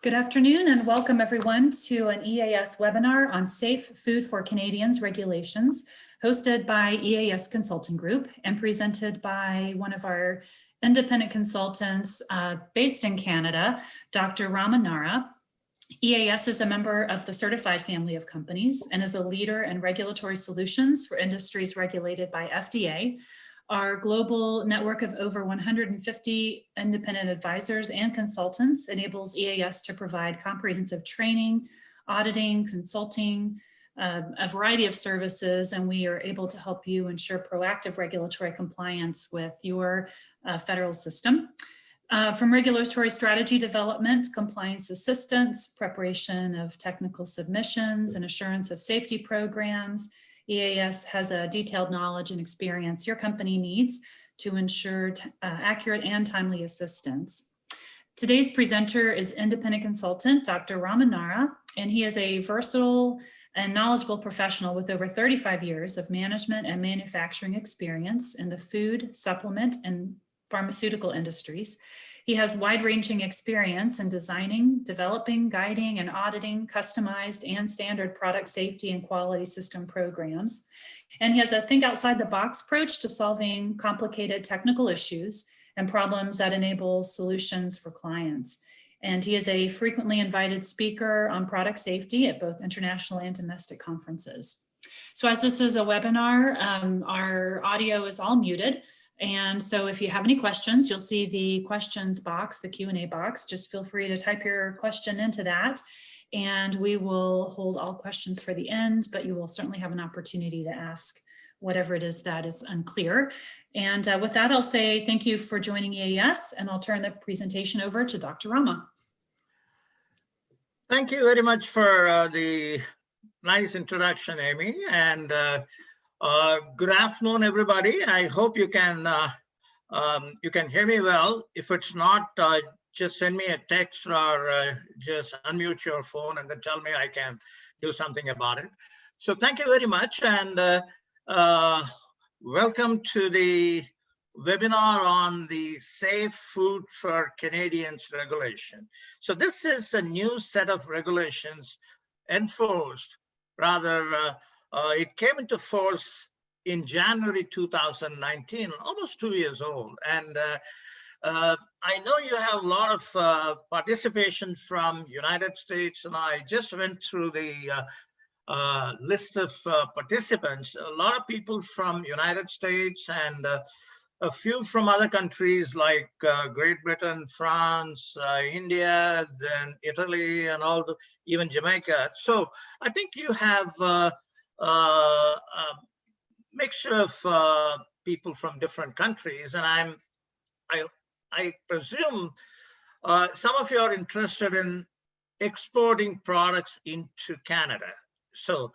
Good afternoon and welcome everyone to an EAS webinar on Safe Food for Canadians regulations, hosted by EAS Consulting Group and presented by one of our independent consultants based in Canada, Dr. Ramanara. EAS is a member of the certified family of companies and is a leader in regulatory solutions for industries regulated by FDA. Our global network of over 150 independent advisors and consultants enables EAS to provide comprehensive training, auditing, consulting, a variety of services, and we are able to help you ensure proactive regulatory compliance with your federal system. From regulatory strategy development, compliance assistance, preparation of technical submissions, and assurance of safety programs, EAS has a detailed knowledge and experience your company needs to ensure accurate and timely assistance. Today's presenter is independent consultant Dr. Ramanara, and he is a versatile and knowledgeable professional with over 35 years of management and manufacturing experience in the food, supplement, and pharmaceutical industries. He has wide-ranging experience in designing, developing, guiding, and auditing customized and standard product safety and quality system programs. And he has a think outside the box approach to solving complicated technical issues and problems that enable solutions for clients. And he is a frequently invited speaker on product safety at both international and domestic conferences. So as this is a webinar, our audio is all muted. And so if you have any questions, you'll see the questions box, the Q&A box. Just feel free to type your question into that, and we will hold all questions for the end, but you will certainly have an opportunity to ask whatever it is that is unclear. And with that, I'll say thank you for joining EAS, and I'll turn the presentation over to Dr. Rama. Thank you very much for the nice introduction, Amy, and good afternoon, everybody. I hope you can hear me well. If it's not, just send me a text or just unmute your phone and then tell me I can do something about it. So thank you very much, and welcome to the webinar on the Safe Food for Canadians regulation. So this is a new set of regulations enforced, rather it came into force in January 2019, almost 2 years old. And I know you have a lot of participation from United States, and I just went through the list of participants. A lot of people from United States and a few from other countries like Great Britain, France, India, then Italy, and even Jamaica. So I think you have mixture of people from different countries, and I presume some of you are interested in exporting products into Canada. So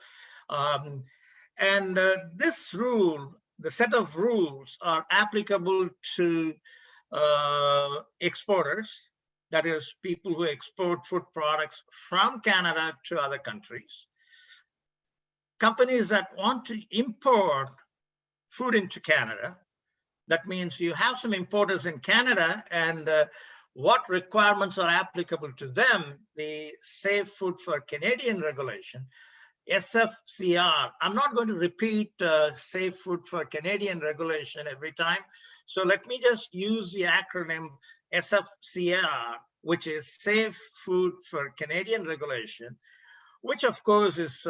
this rule, the set of rules, are applicable to exporters, that is people who export food products from Canada to other countries. Companies that want to import food into Canada, that means you have some importers in Canada, and what requirements are applicable to them, the Safe Food for Canadian regulation, Sfcr. I'm not going to repeat Safe Food for Canadian regulation every time, so let me just use the acronym Sfcr, which is Safe Food for Canadian regulation, which of course is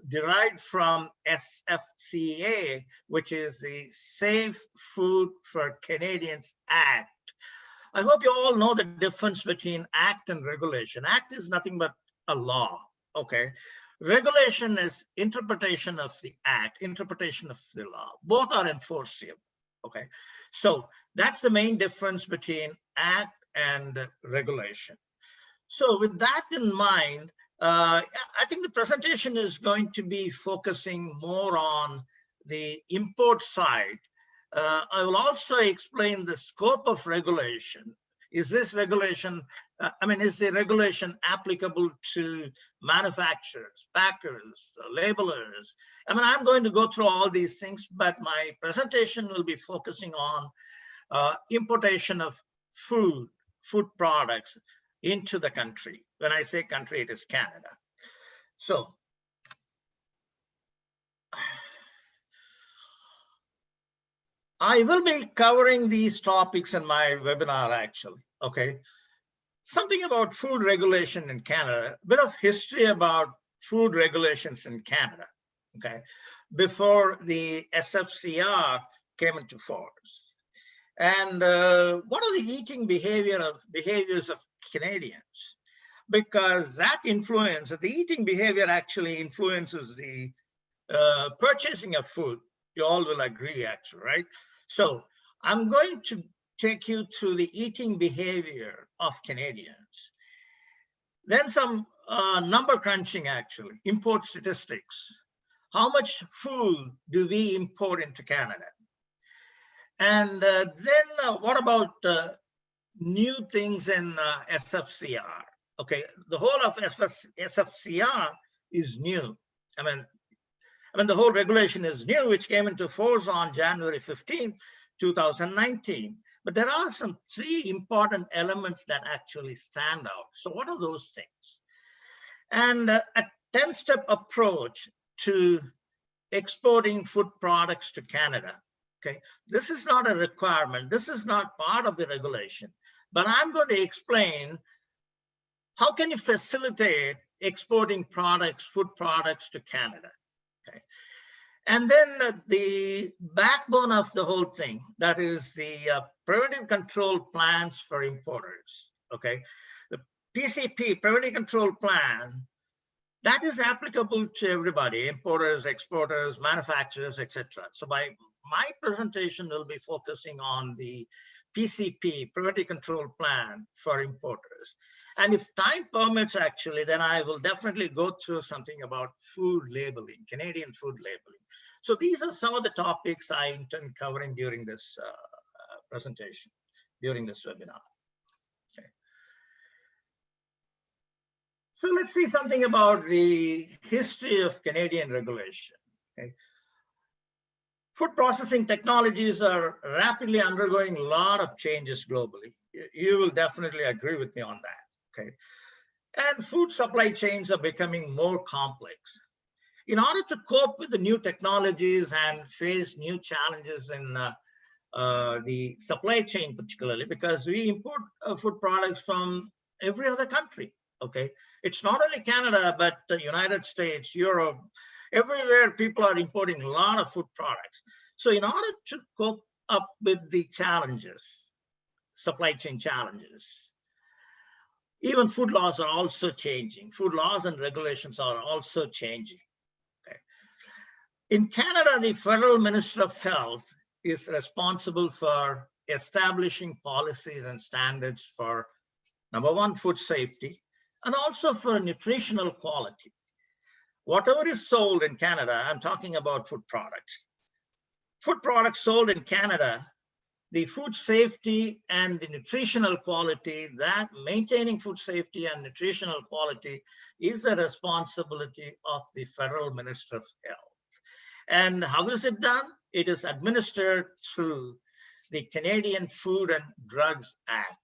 derived from SFCA, which is the Safe Food for Canadians Act. I hope you all know the difference between Act and regulation. Act is nothing but a law, okay? Regulation is interpretation of the Act, interpretation of the law. Both are enforceable, okay? So that's the main difference between Act and regulation. So with that in mind, I think the presentation is going to be focusing more on the import side. I will also explain the scope of regulation. Is this regulation, is the regulation applicable to manufacturers, packers, labelers? I'm going to go through all these things, but my presentation will be focusing on importation of food products, into the country. When I say country, it is Canada. So I will be covering these topics in my webinar, actually, okay? Something about food regulation in Canada, a bit of history about food regulations in Canada, okay? Before the Sfcr came into force. And what are the eating behaviors of Canadians? Because that influence, the eating behavior actually influences the purchasing of food. You all will agree, actually, right? So I'm going to take you through the eating behavior of Canadians. Then some number crunching, actually, import statistics. How much food do we import into Canada? And then what about new things in Sfcr? Okay, the whole of Sfcr is new. I mean, the whole regulation is new, which came into force on January 15, 2019. But there are some three important elements that actually stand out. So what are those things? And a 10-step approach to exporting food products to Canada. Okay, this is not a requirement. This is not part of the regulation, but I'm going to explain how can you facilitate exporting products, food products to Canada. Okay, and then the backbone of the whole thing, that is the preventive control plans for importers. Okay, the PCP, preventive control plan, that is applicable to everybody, importers, exporters, manufacturers, etc. So my presentation will be focusing on the PCP, Preventive Control Plan for importers. And if time permits, actually, then I will definitely go through something about food labeling, Canadian food labeling. So these are some of the topics I intend covering during this presentation, during this webinar. Okay. So let's see something about the history of Canadian regulation. Okay. Food processing technologies are rapidly undergoing a lot of changes globally. You will definitely agree with me on that, okay? And food supply chains are becoming more complex. In order to cope with the new technologies and face new challenges in the supply chain, particularly because we import food products from every other country, okay? It's not only Canada, but the United States, Europe, everywhere people are importing a lot of food products. So in order to cope up with the challenges, supply chain challenges, even food laws are also changing. Food laws and regulations are also changing. Okay. In Canada, the Federal Minister of Health is responsible for establishing policies and standards for, number one, food safety, and also for nutritional quality. Whatever is sold in Canada, I'm talking about food products. Food products sold in Canada, the food safety and the nutritional quality, that maintaining food safety and nutritional quality is a responsibility of the Federal Minister of Health. And how is it done? It is administered through the Canadian Food and Drugs Act.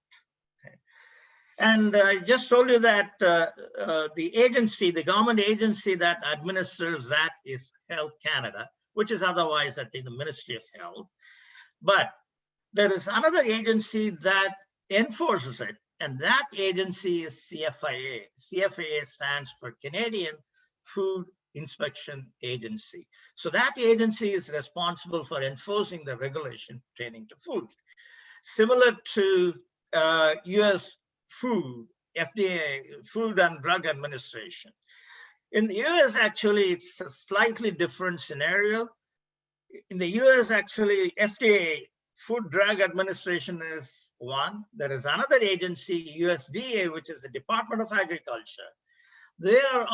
And I just told you that the agency, the government agency that administers that is Health Canada, which is otherwise at the Ministry of Health. But there is another agency that enforces it, and that agency is CFIA. CFIA stands for Canadian Food Inspection Agency. So that agency is responsible for enforcing the regulation pertaining to food. Similar to US food, FDA, Food and Drug Administration. In the US, actually, it's a slightly different scenario. In the US, actually, FDA, Food Drug Administration is one. There is another agency, USDA, which is the Department of Agriculture. They are,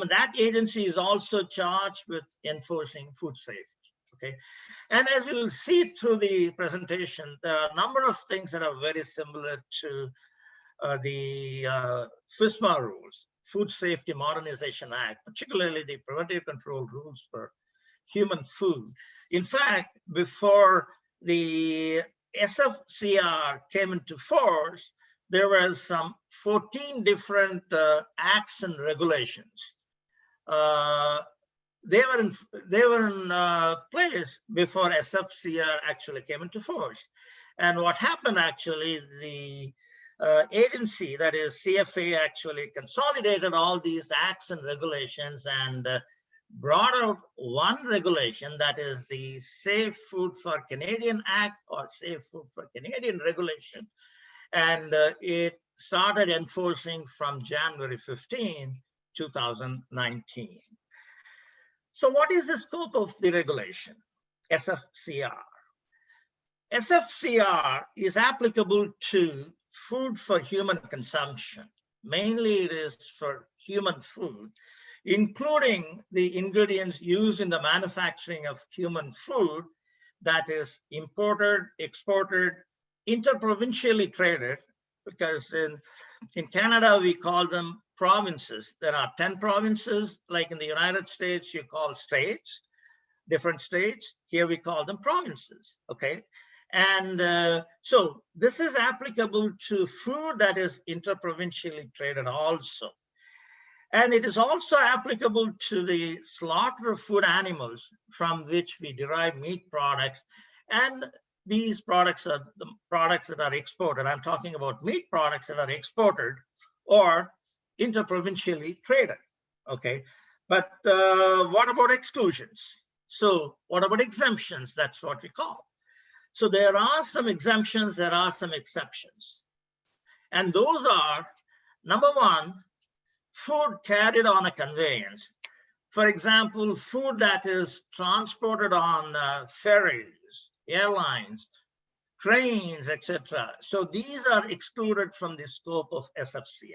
that agency is also charged with enforcing food safety. Okay, and as you will see through the presentation, there are a number of things that are very similar to the FSMA rules, Food Safety Modernization Act, particularly the preventive control rules for human food. In fact, before the Sfcr came into force, there were some 14 different acts and regulations. They were in place before Sfcr actually came into force. And what happened actually, the agency, that is CFA, actually consolidated all these acts and regulations and brought out one regulation, that is the Safe Food for Canadian Act, or Safe Food for Canadian Regulation. And it started enforcing from January 15, 2019. So what is the scope of the regulation? Sfcr. Sfcr is applicable to food for human consumption. Mainly it is for human food, including the ingredients used in the manufacturing of human food that is imported, exported, interprovincially traded, because in Canada, we call them provinces. There are 10 provinces, like in the United States, you call states, different states. Here we call them provinces, okay? And so this is applicable to food that is interprovincially traded also. And it is also applicable to the slaughter of food animals from which we derive meat products. And these products are the products that are exported. I'm talking about meat products that are exported or interprovincially traded, okay? But what about exclusions? So what about exemptions? That's what we call. So there are some exemptions, there are some exceptions. And those are, number one, food carried on a conveyance. For example, food that is transported on ferries, airlines, trains, etc. So these are excluded from the scope of Sfcr.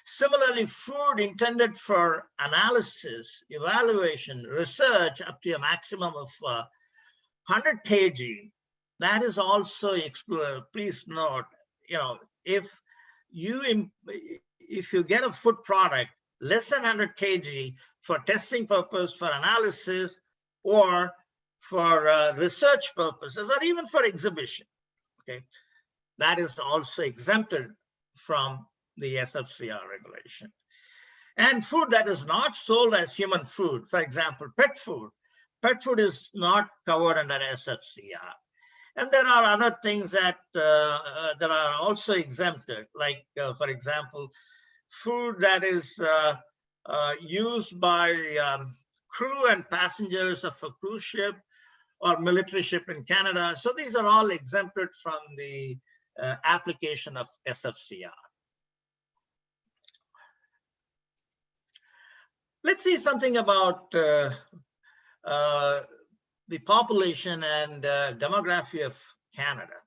Similarly, food intended for analysis, evaluation, research up to a maximum of 100 kg, that is also excluded. Please note, if you get a food product less than 100 kg for testing purpose, for analysis, or for research purposes, or even for exhibition, okay, that is also exempted from the Sfcr regulation. And food that is not sold as human food, for example, pet food is not covered under Sfcr. And there are other things that are also exempted, like, for example, food that is used by crew and passengers of a cruise ship or military ship in Canada. So these are all exempted from the application of Sfcr. Let's see something about the population and demography of Canada.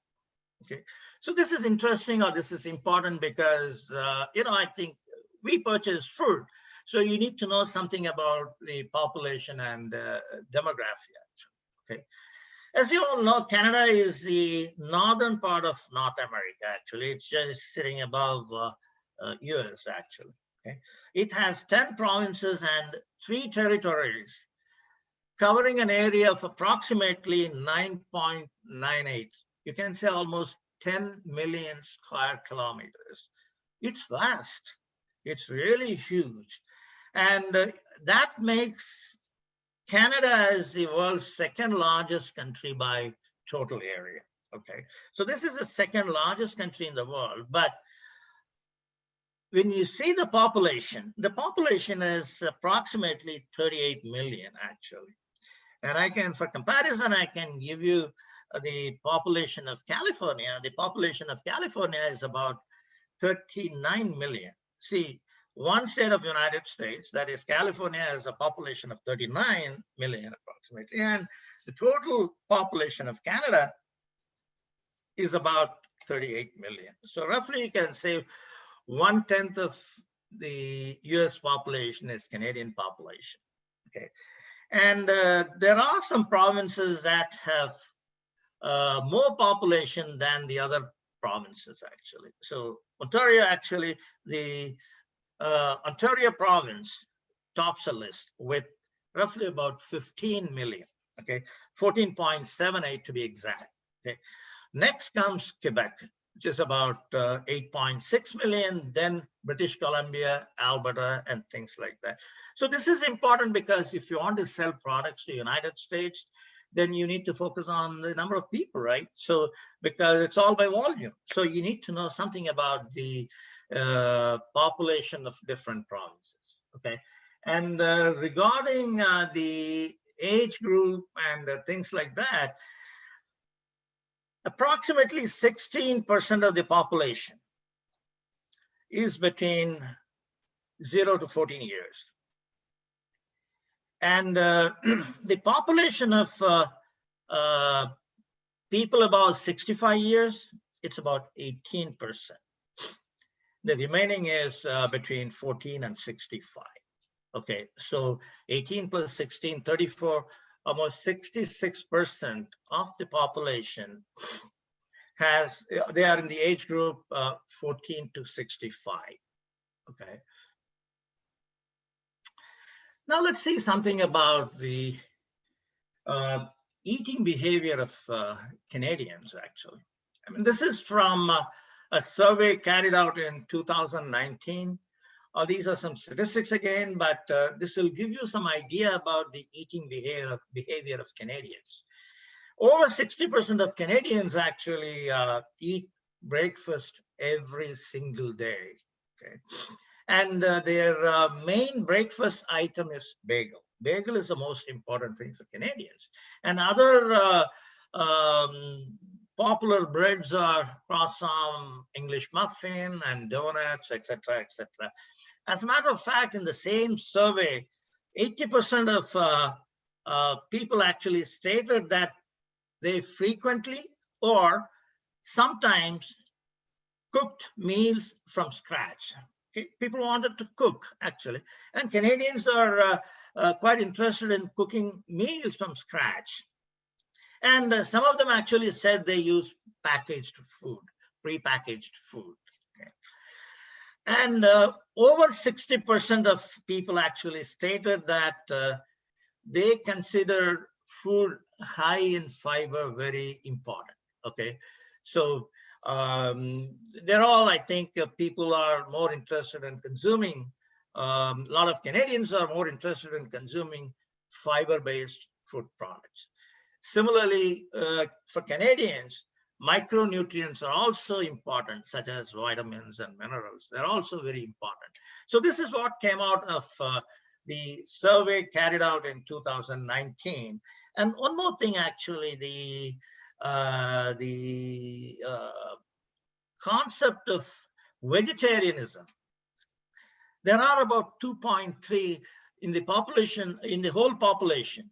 Okay, so this is interesting, or this is important, because I think we purchase food, so you need to know something about the population and demography. Okay, as you all know, Canada is the northern part of North America. Actually, it's just sitting above US. Actually, okay, it has 10 provinces and 3 territories, covering an area of approximately 9.98. You can say almost 10 million square kilometers. It's vast. It's really huge. And that makes Canada as the world's second largest country by total area. Okay, so this is the second largest country in the world. But when you see the population is approximately 38 million, actually. And for comparison, I can give you the population of California. The population of California is about 39 million. See, one state of the United States, that is California, has a population of 39 million approximately. And the total population of Canada is about 38 million. So roughly you can say 1/10 of the US population is Canadian population, okay? And there are some provinces that have more population than the other provinces, actually. So Ontario, actually, the Ontario province tops the list with roughly about 15 million, okay? 14.78 to be exact, okay? Next comes Quebec. which is about 8.6 million, then British Columbia, Alberta, and things like that. So this is important because if you want to sell products to United States, then you need to focus on the number of people, right? So because it's all by volume. So you need to know something about the population of different provinces, okay? And regarding the age group and things like that, approximately 16% of the population is between 0 to 14 years. And the population of people about 65 years, it's about 18%. The remaining is between 14 and 65. Okay, so 18 plus 16, 34, almost 66% of the population they are in the age group 14 to 65. Okay. Now let's see something about the eating behavior of Canadians, actually. I mean, this is from a survey carried out in 2019. These are some statistics again, but this will give you some idea about the eating behavior of Canadians. Over 60% of Canadians actually eat breakfast every single day. Okay. And their main breakfast item is bagel. Bagel is the most important thing for Canadians. And other popular breads are croissant, English muffin, and donuts, etc., etc. As a matter of fact, in the same survey, 80% of people actually stated that they frequently or sometimes cooked meals from scratch. People wanted to cook, actually. And Canadians are quite interested in cooking meals from scratch. And some of them actually said they use packaged food, prepackaged food. Okay. And over 60% of people actually stated that they consider food high in fiber very important. Okay, so they're all, I think, people are more interested in consuming. A lot of Canadians are more interested in consuming fiber-based food products. Similarly, for Canadians, micronutrients are also important, such as vitamins and minerals. They're also very important. So this is what came out of the survey carried out in 2019. And one more thing, actually, the concept of vegetarianism. There are about 2.3 in the population, in the whole population.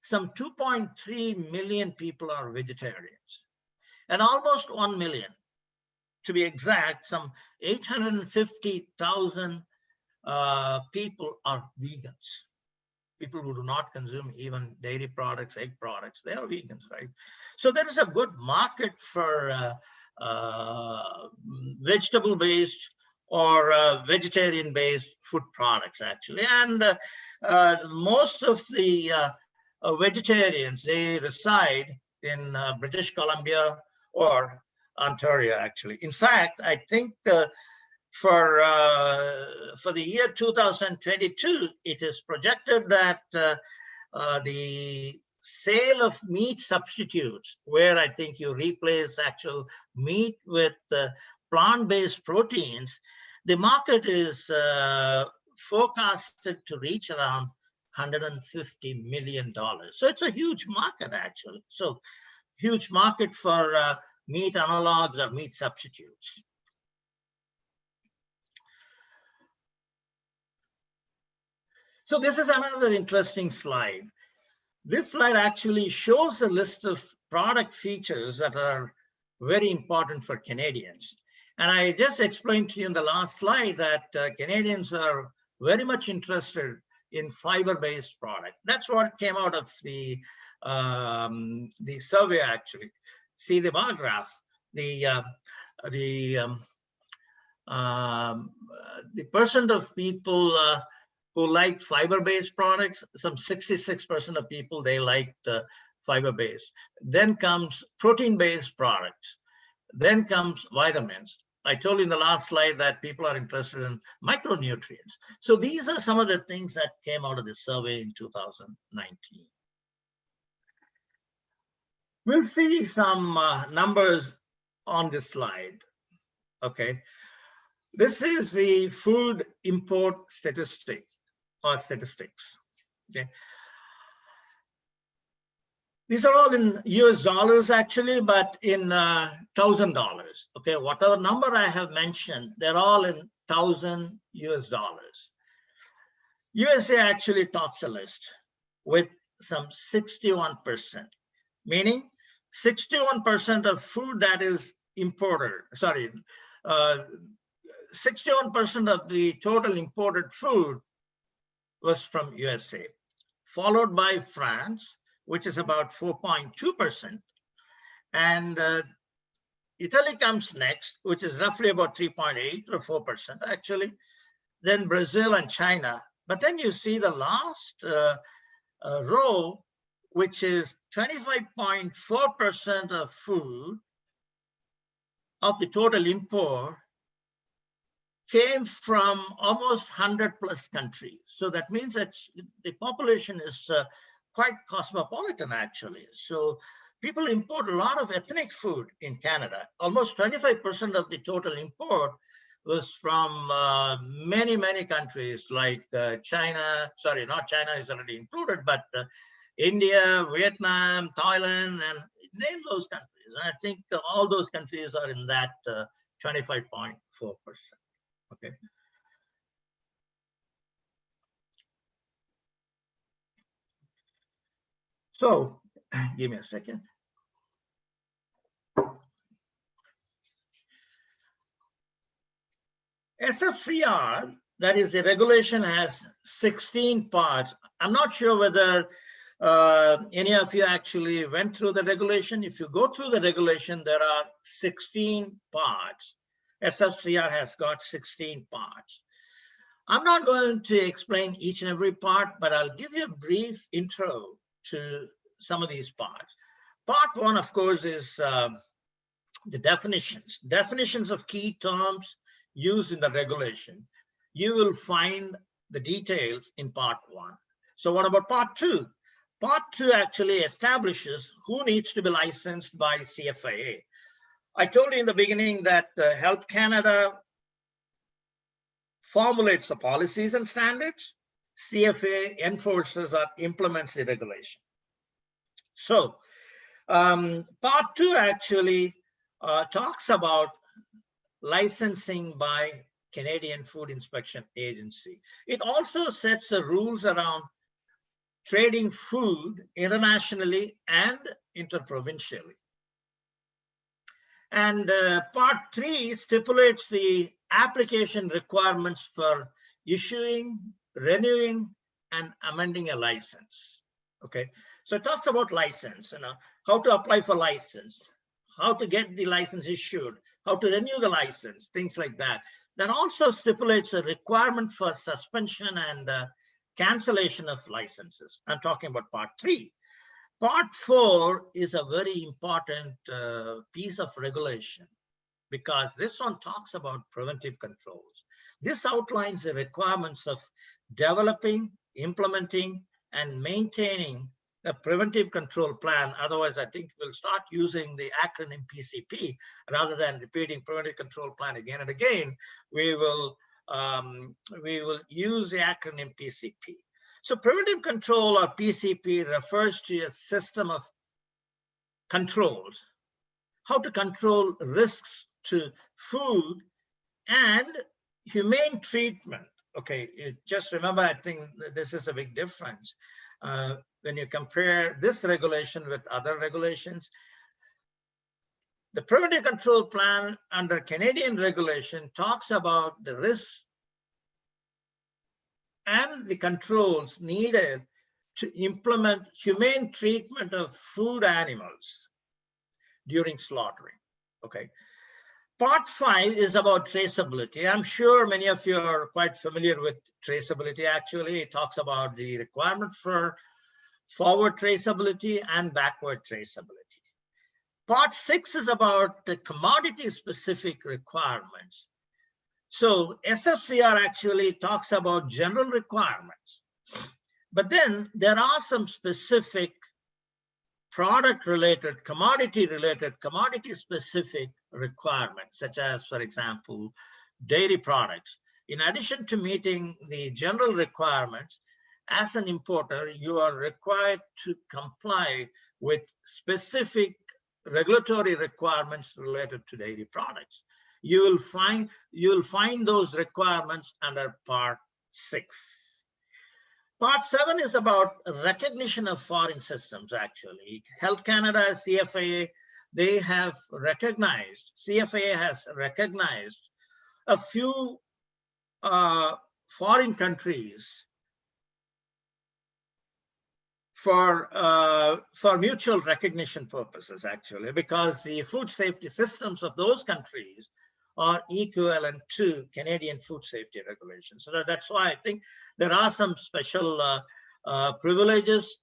Some 2.3 million people are vegetarians, and almost 1 million, to be exact, some 850,000 people are vegans. People who do not consume even dairy products, egg products, they are vegans, right? So there is a good market for vegetable-based or vegetarian-based food products, actually. And most of the vegetarians, they reside in British Columbia or Ontario, actually. In fact, I think for the year 2022, it is projected that the sale of meat substitutes, where I think you replace actual meat with plant-based proteins, the market is forecasted to reach around $150 million. So it's a huge market, actually. So huge market for meat analogs or meat substitutes. So this is another interesting slide. This slide actually shows a list of product features that are very important for Canadians. And I just explained to you in the last slide that Canadians are very much interested in fiber-based products. That's what came out of the survey, actually. See the bar graph. The percent of people who like fiber-based products, some 66% of people, they like fiber-based. Then comes protein-based products. Then comes vitamins. I told you in the last slide that people are interested in micronutrients. So these are some of the things that came out of this survey in 2019. We'll see some numbers on this slide. Okay. This is the food import statistic or statistics. Okay. These are all in US dollars actually, but in $1,000. Okay, whatever number I have mentioned, they're all in 1,000 US dollars. USA actually tops the list with some 61%, meaning 61% of food that is imported, 61% of the total imported food was from USA, followed by France, which is about 4.2%. And Italy comes next, which is roughly about 3.8 or 4% actually. Then Brazil and China. But then you see the last row, which is 25.4% of food of the total import came from almost 100 plus countries. So that means that the population is quite cosmopolitan actually. So people import a lot of ethnic food in Canada. Almost 25% of the total import was from many, many countries like China, sorry, not China is already included, but India, Vietnam, Thailand, and name those countries. And I think all those countries are in that 25.4%. Okay. So, give me a second. Sfcr, that is the regulation, has 16 parts. I'm not sure whether any of you actually went through the regulation. If you go through the regulation, there are 16 parts. Sfcr has got 16 parts. I'm not going to explain each and every part, but I'll give you a brief intro to some of these parts. Part one, of course, is the definitions. Definitions of key terms used in the regulation. You will find the details in part one. So what about part two? Part two actually establishes who needs to be licensed by CFIA. I told you in the beginning that Health Canada formulates the policies and standards. CFA enforces or implements the regulation. So part two actually talks about licensing by Canadian Food Inspection Agency. It also sets the rules around trading food internationally and interprovincially. And part three stipulates the application requirements for issuing, renewing, and amending a license. Okay, so it talks about license, how to apply for license, how to get the license issued, how to renew the license, things like that. That also stipulates a requirement for suspension and cancellation of licenses. I'm talking about part three. Part four is a very important piece of regulation because this one talks about preventive controls. This outlines the requirements of developing, implementing, and maintaining a preventive control plan. Otherwise, I think we'll start using the acronym PCP rather than repeating preventive control plan again and again. We will use the acronym PCP. So preventive control or PCP refers to a system of controls, how to control risks to food and humane treatment. Okay, just remember, I think this is a big difference. When you compare this regulation with other regulations, the preventive control plan under Canadian regulation talks about the risks and the controls needed to implement humane treatment of food animals during slaughtering. Okay. Part five is about traceability. I'm sure many of you are quite familiar with traceability. Actually, it talks about the requirement for forward traceability and backward traceability. Part 6 is about the commodity-specific requirements. So SFCR actually talks about general requirements, but then there are some specific product-related, commodity-related, commodity-specific requirements, such as, for example, dairy products. In addition to meeting the general requirements, as an importer, you are required to comply with specific regulatory requirements related to dairy products. You will find those requirements under Part 6. Part 7 is about recognition of foreign systems, actually. Health Canada, CFAA, they have recognized, CFAA has recognized a few foreign countries for mutual recognition purposes, actually, because the food safety systems of those countries are equivalent to Canadian food safety regulations. So that's why I think there are some special privileges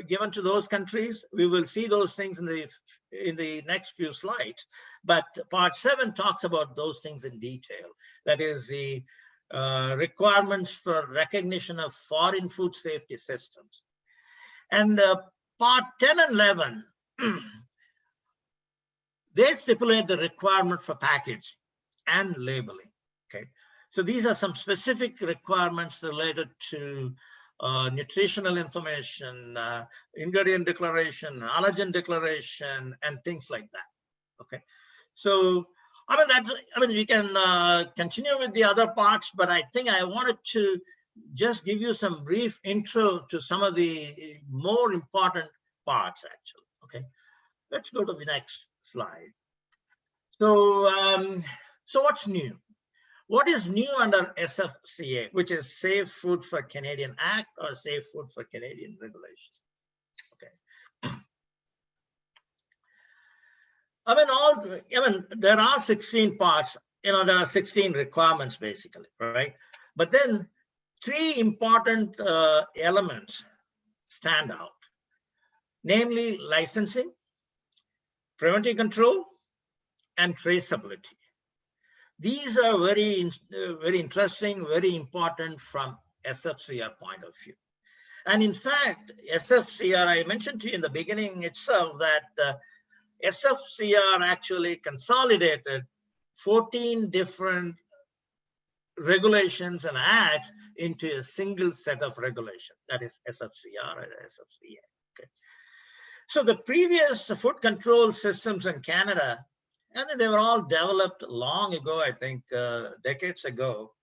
given to those countries. We will see those things in the next few slides. But Part 7 talks about those things in detail. That is the requirements for recognition of foreign food safety systems. And Part 10 and 11, they stipulate the requirement for packaging and labeling. Okay, so these are some specific requirements related to nutritional information, ingredient declaration, allergen declaration, and things like that. Okay, so we can continue with the other parts, but I think I wanted to just give you some brief intro to some of the more important parts, actually. Okay, let's go to the next slide. So, so what's new? What is new under SFCA, which is Safe Food for Canadian Act or Safe Food for Canadian Regulations? Okay. There are 16 parts, there are 16 requirements basically, right? But then 3 important elements stand out, namely licensing, preventive control, and traceability. These are very interesting, very important from SFCR point of view. And in fact, SFCR, I mentioned to you in the beginning itself that SFCR actually consolidated 14 different regulations and acts into a single set of regulations. That is SFCR and SFCA. Okay. So the previous food control systems in Canada, and they were all developed long ago, I think decades ago,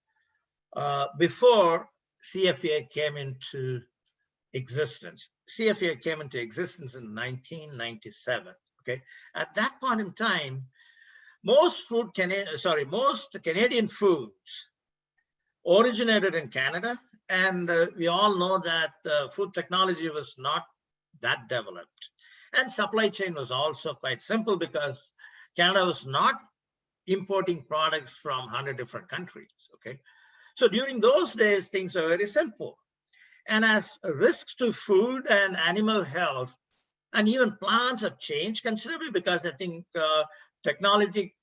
before CFA came into existence. CFA came into existence in 1997. Okay, at that point in time, most Canadian foods originated in Canada, and we all know that food technology was not that developed, and supply chain was also quite simple because Canada was not importing products from 100 different countries. Okay, so during those days, things were very simple. And as risks to food and animal health and even plants have changed considerably, because I think technology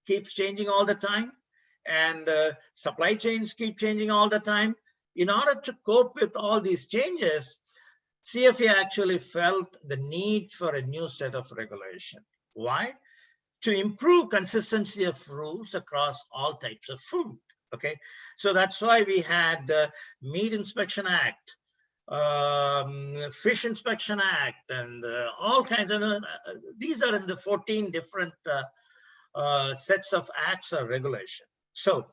keeps changing all the time, and supply chains keep changing all the time. In order to cope with all these changes, CFA actually felt the need for a new set of regulation. Why? To improve consistency of rules across all types of food. Okay, so that's why we had the Meat Inspection Act, Fish Inspection Act, and all kinds of, these are in the 14 different sets of acts or regulation. So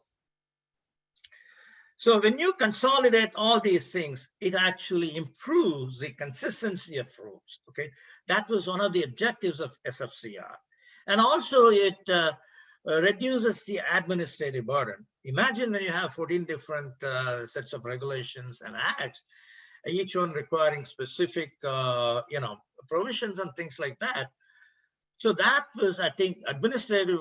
when you consolidate all these things, it actually improves the consistency of rules. Okay, that was one of the objectives of SFCR. And also it reduces the administrative burden. Imagine when you have 14 different sets of regulations and acts, each one requiring specific provisions and things like that. So that was, I think, administrative,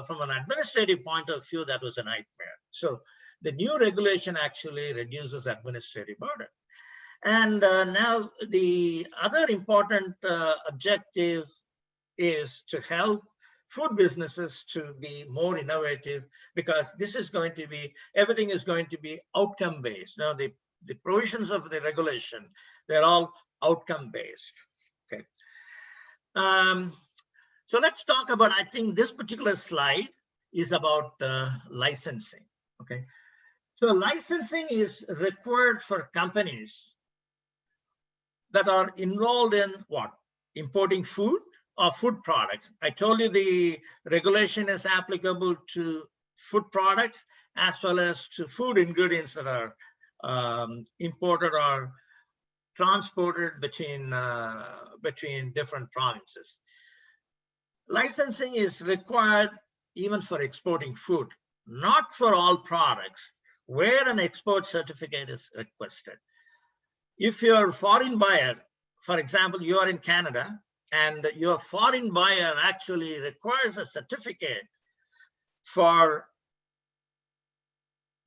from an administrative point of view, that was a nightmare. So the new regulation actually reduces administrative burden. And now the other important objective is to help food businesses to be more innovative, because this is going to be, everything is going to be outcome based. Now the provisions of the regulation, they're all outcome based. Okay. So let's talk about, I think this particular slide is about licensing. Okay. So licensing is required for companies that are involved in what? Importing food or food products. I told you the regulation is applicable to food products as well as to food ingredients that are imported or transported between different provinces. Licensing is required even for exporting food, not for all products where an export certificate is requested. If you're a foreign buyer, for example, you are in Canada and your foreign buyer actually requires a certificate for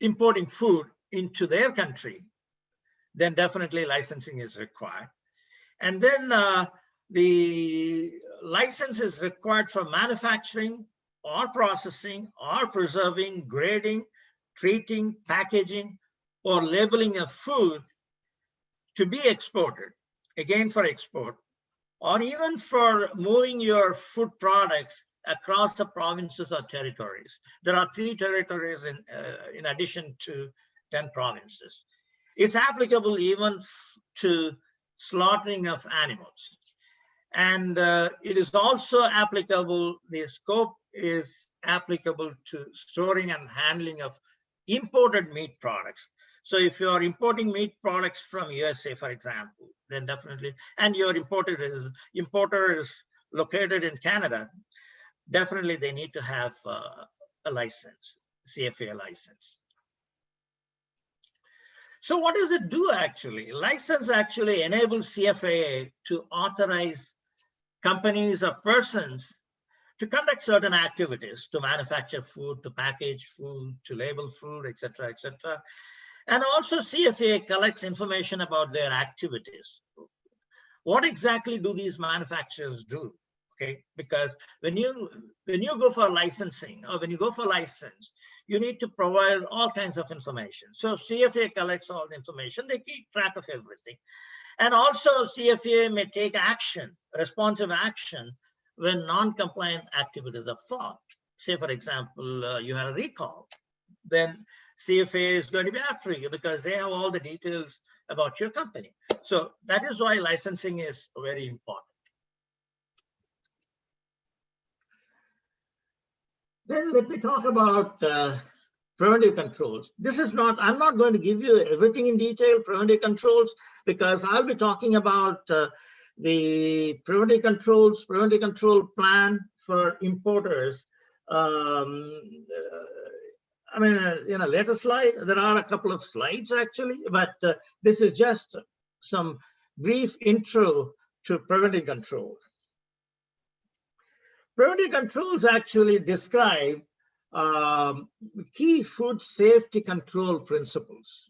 importing food into their country, then definitely licensing is required. And then the license is required for manufacturing or processing or preserving, grading, treating, packaging, or labeling of food to be exported, again for export, or even for moving your food products across the provinces or territories. There are 3 territories in addition to 10 provinces. It's applicable even to slaughtering of animals. And it is also applicable, the scope is applicable to storing and handling of imported meat products. So if you are importing meat products from USA, for example, then definitely, and your importer is located in Canada, definitely they need to have a license, CFA license. So what does it do actually? License actually enables CFA to authorize companies or persons to conduct certain activities, to manufacture food, to package food, to label food, etc., etc. And also CFA collects information about their activities. What exactly do these manufacturers do? Okay, because when you go for licensing or when you go for license, you need to provide all kinds of information. So CFA collects all the information, they keep track of everything. And also CFA may take action, responsive action, when non-compliant activities are found. Say, for example, you had a recall, then CFA is going to be after you because they have all the details about your company. So that is why licensing is very important. Then let me talk about preventive controls. This is not, I'm not going to give you everything in detail, preventive controls, because I'll be talking about the preventive control plan for importers. I mean, in a later slide, there are a couple of slides actually, but this is just some brief intro to preventive control. Preventive controls actually describe key food safety control principles.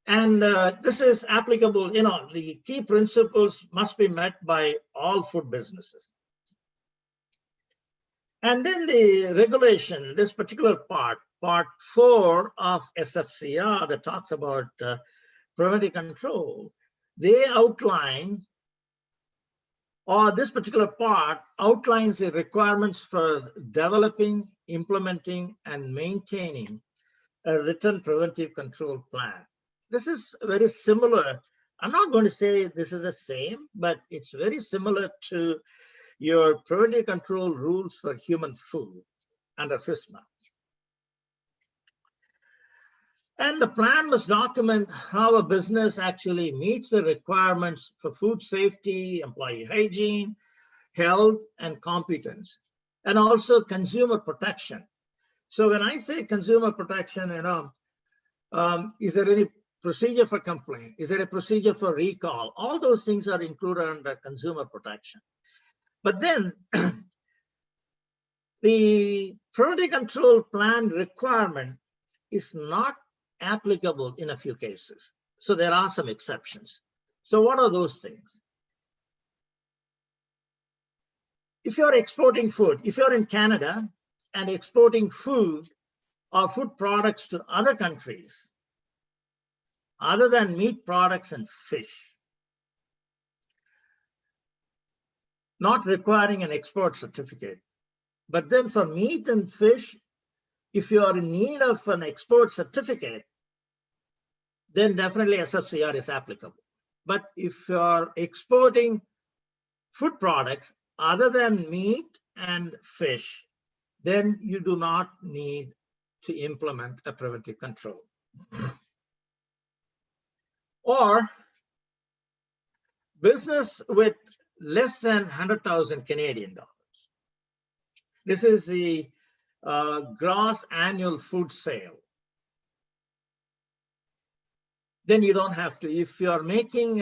And this is applicable, the key principles must be met by all food businesses. And then the regulation, this particular part 4 of Sfcr that talks about preventive control, they outline, or this particular part outlines the requirements for developing, implementing, and maintaining a written preventive control plan. This is very similar. I'm not going to say this is the same, but it's very similar to your preventive control rules for human food under FSMA. And the plan must document how a business actually meets the requirements for food safety, employee hygiene, health, and competence, and also consumer protection. So when I say consumer protection, is there any procedure for complaint? Is there a procedure for recall? All those things are included under consumer protection. But then the preventive control plan requirement is not applicable in a few cases. So there are some exceptions. So what are those things? If you're exporting food, if you're in Canada and exporting food or food products to other countries, other than meat products and fish, not requiring an export certificate. But then for meat and fish, if you are in need of an export certificate, then definitely SFCR is applicable. But if you're exporting food products other than meat and fish, then you do not need to implement a preventive control. Or business with less than 100,000 Canadian dollars. This is the gross annual food sale. Then you don't have to. If you're making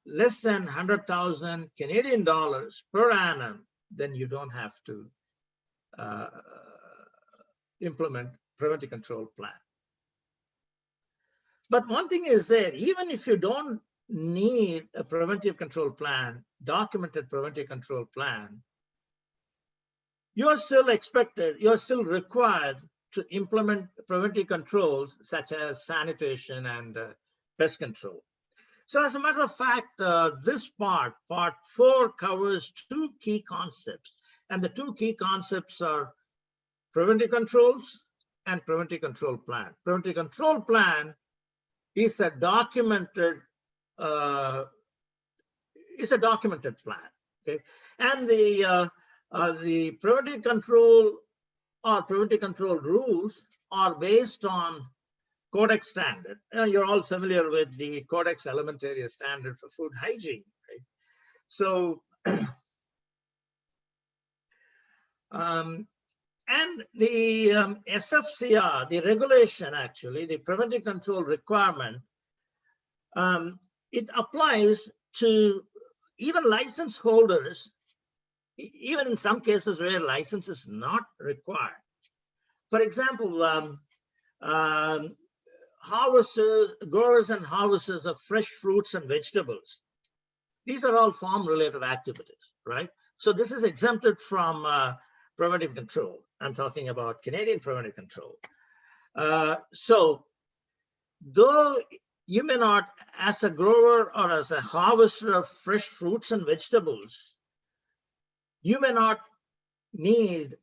less than 100,000 Canadian dollars per annum, then you don't have to implement preventive control plan. But one thing is that even if you don't need a preventive control plan, documented preventive control plan, you're still expected, you're still required to implement preventive controls such as sanitation and pest control. So as a matter of fact, this part 4, covers 2 key concepts. And the 2 key concepts are preventive controls and preventive control plan. Preventive control plan is a documented plan, okay? And the preventive control or preventive control rules are based on Codex standard. You're all familiar with the Codex Alimentarius standard for food hygiene, right? So, and the SFCR, the regulation actually, the preventive control requirement, it applies to even license holders, even in some cases where license is not required. For example, harvesters, growers and harvesters of fresh fruits and vegetables. These are all farm-related activities, right? So this is exempted from preventive control. I'm talking about Canadian preventive control. So though you may not, as a grower or as a harvester of fresh fruits and vegetables, you may not need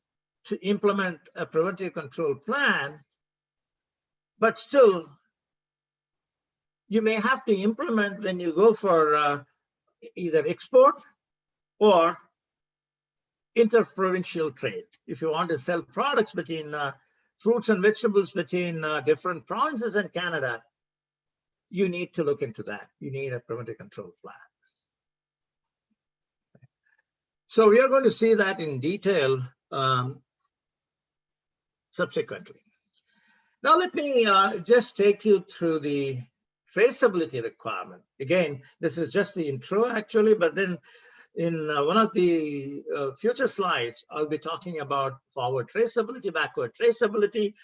to implement a preventive control plan, but still you may have to implement when you go for either export or interprovincial trade. If you want to sell products between fruits and vegetables between different provinces in Canada, you need to look into that. You need a preventive control plan. So we are going to see that in detail subsequently. Now let me just take you through the traceability requirement. Again, this is just the intro actually, but then in one of the future slides, I'll be talking about forward traceability, backward traceability,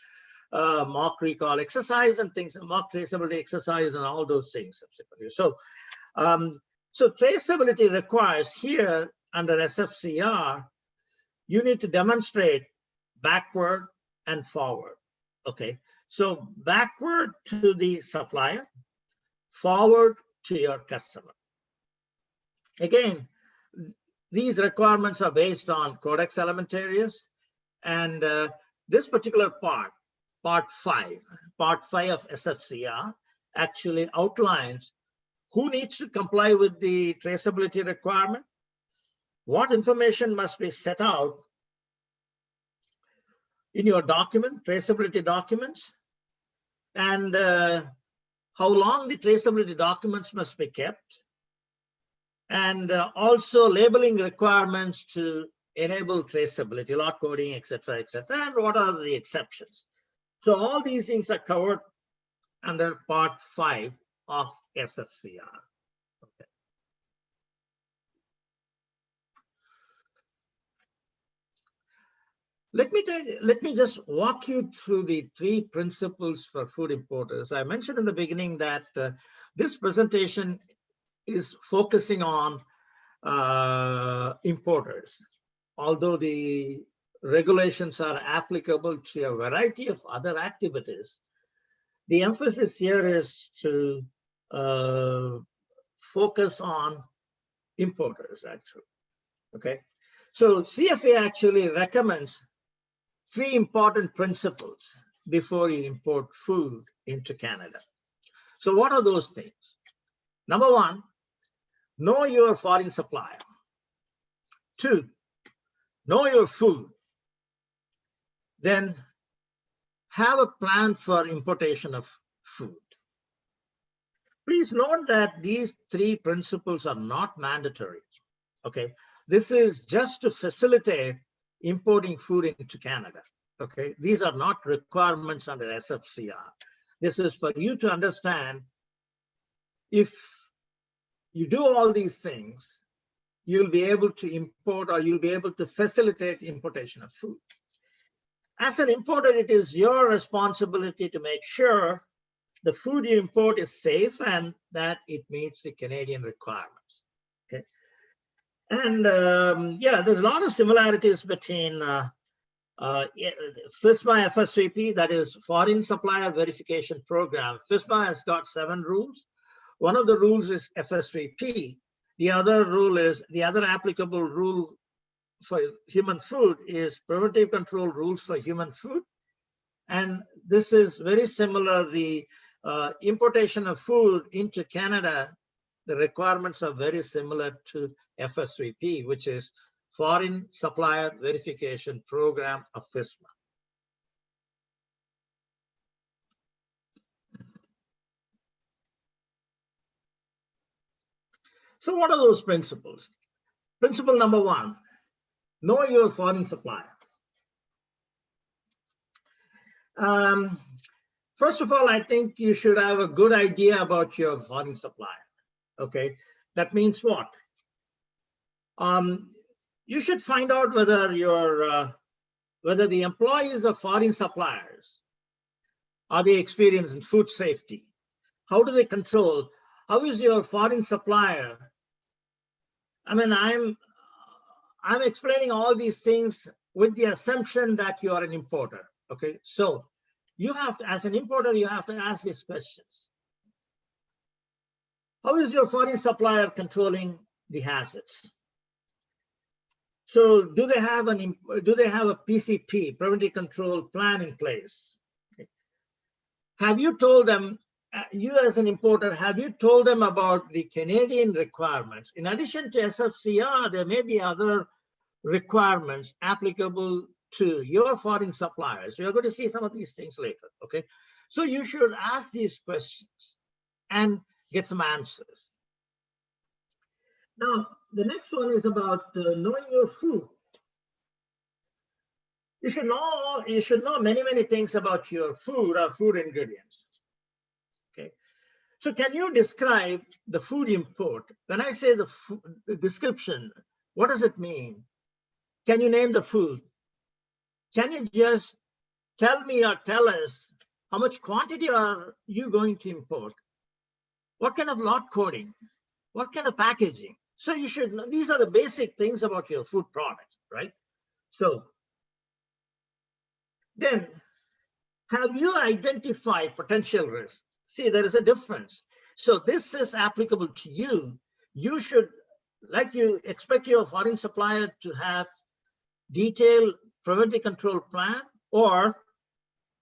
mock recall exercise and things, mock traceability exercise and all those things subsequently. So, so traceability requires here under SFCR, you need to demonstrate backward and forward, okay? So backward to the supplier, forward to your customer. Again, these requirements are based on Codex Alimentarius, and this particular part 5 of SFCR actually outlines who needs to comply with the traceability requirement, what information must be set out in your document, traceability documents, and how long the traceability documents must be kept, and also labeling requirements to enable traceability, lot coding, etc., and what are the exceptions. So all these things are covered under part 5 of SFCR. Okay. Let me just walk you through the 3 principles for food importers. I mentioned in the beginning that this presentation is focusing on importers, although the regulations are applicable to a variety of other activities. The emphasis here is to focus on importers, actually. Okay, so CFA actually recommends 3 important principles before you import food into Canada. So what are those things? Number 1, know your foreign supplier. 2, know your food. Then have a plan for importation of food. Please note that these 3 principles are not mandatory. Okay, this is just to facilitate importing food into Canada. Okay, these are not requirements under Sfcr. This is for you to understand, if you do all these things, you'll be able to import, or you'll be able to facilitate importation of food. As an importer, it is your responsibility to make sure the food you import is safe and that it meets the Canadian requirements. Okay, and yeah, there's a lot of similarities between FSMA FSVP, that is Foreign Supplier Verification Program. FSMA has got 7 rules. One of the rules is FSVP. The other applicable rule for human food is Preventive Control rules for human food. And this is very similar. The importation of food into Canada, the requirements are very similar to FSVP, which is Foreign Supplier Verification Program of FSMA. So what are those principles? Principle number 1, know your foreign supplier. First of all, I think you should have a good idea about your foreign supplier. Okay, that means what? You should find out whether whether the employees of foreign suppliers, are they experienced in food safety? How do they control? How is your foreign supplier? I mean, I'm explaining all these things with the assumption that you are an importer. Okay, so you have to, as an importer, you have to ask these questions. How is your foreign supplier controlling the hazards? So do they have a PCP, preventive control plan in place? Okay. Have you told them, you as an importer, have you told them about the Canadian requirements? In addition to Sfcr, there may be other requirements applicable to your foreign suppliers. We are going to see some of these things later, okay? So you should ask these questions and get some answers. Now, the next one is about knowing your food. You should know many things about your food or food ingredients. Okay, so can you describe the food import? When I say the description, what does it mean? Can you name the food? Can you just tell me or tell us how much quantity are you going to import? What kind of lot coding? What kind of packaging? So you should know, these are the basic things about your food product, right? So then, have you identified potential risks? See, there is a difference. So this is applicable to you. You should, like you expect your foreign supplier to have detailed preventive control plan, or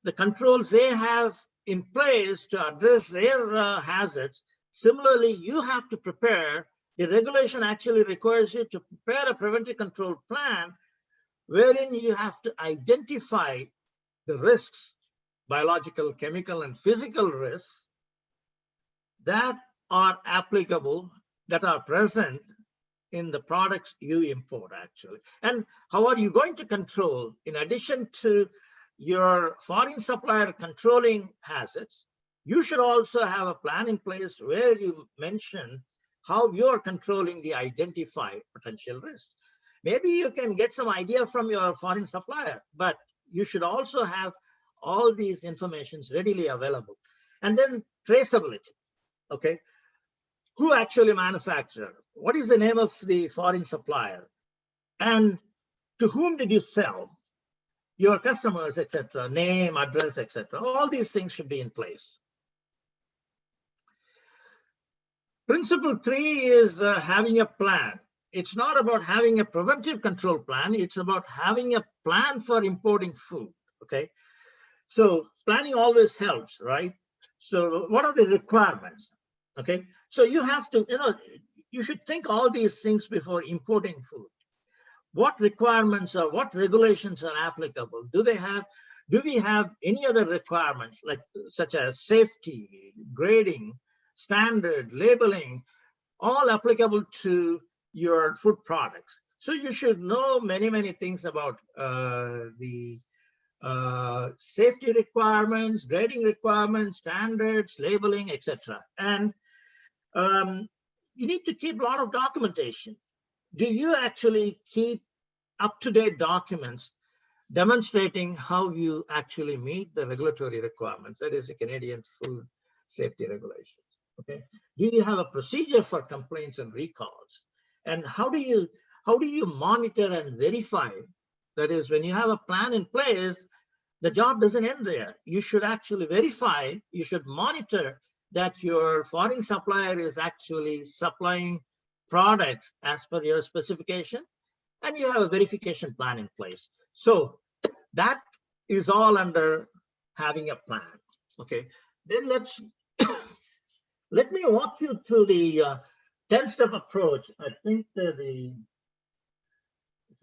the controls they have in place to address their hazards. Similarly, you have to prepare. The regulation actually requires you to prepare a preventive control plan wherein you have to identify the risks, biological, chemical, and physical risks that are applicable, that are present in the products you import, actually. And how are you going to control, in addition to your foreign supplier controlling hazards, you should also have a plan in place where you mention how you're controlling the identified potential risks. Maybe you can get some idea from your foreign supplier, but you should also have all these informations readily available. And then traceability, okay? Who actually manufactured? What is the name of the foreign supplier? And to whom did you sell? Your customers, etc., name, address, etc. All these things should be in place. Principle 3 is having a plan. It's not about having a preventive control plan. It's about having a plan for importing food, okay? So planning always helps, right? So what are the requirements, okay? So you have to, you should think all these things before importing food. What requirements or what regulations are applicable? Do we have any other requirements like such as safety, grading, standard, labeling, all applicable to your food products? So you should know many things about the safety requirements, grading requirements, standards, labeling, etc. And you need to keep a lot of documentation. Do you actually keep up-to-date documents demonstrating how you actually meet the regulatory requirements? That is the Canadian food safety regulations. Okay. Do you have a procedure for complaints and recalls? And how do you monitor and verify? That is, when you have a plan in place, the job doesn't end there. You should actually verify, you should monitor that your foreign supplier is actually supplying products as per your specification, and you have a verification plan in place. So that is all under having a plan. Okay, then let me walk you through the 10-step approach. I think it's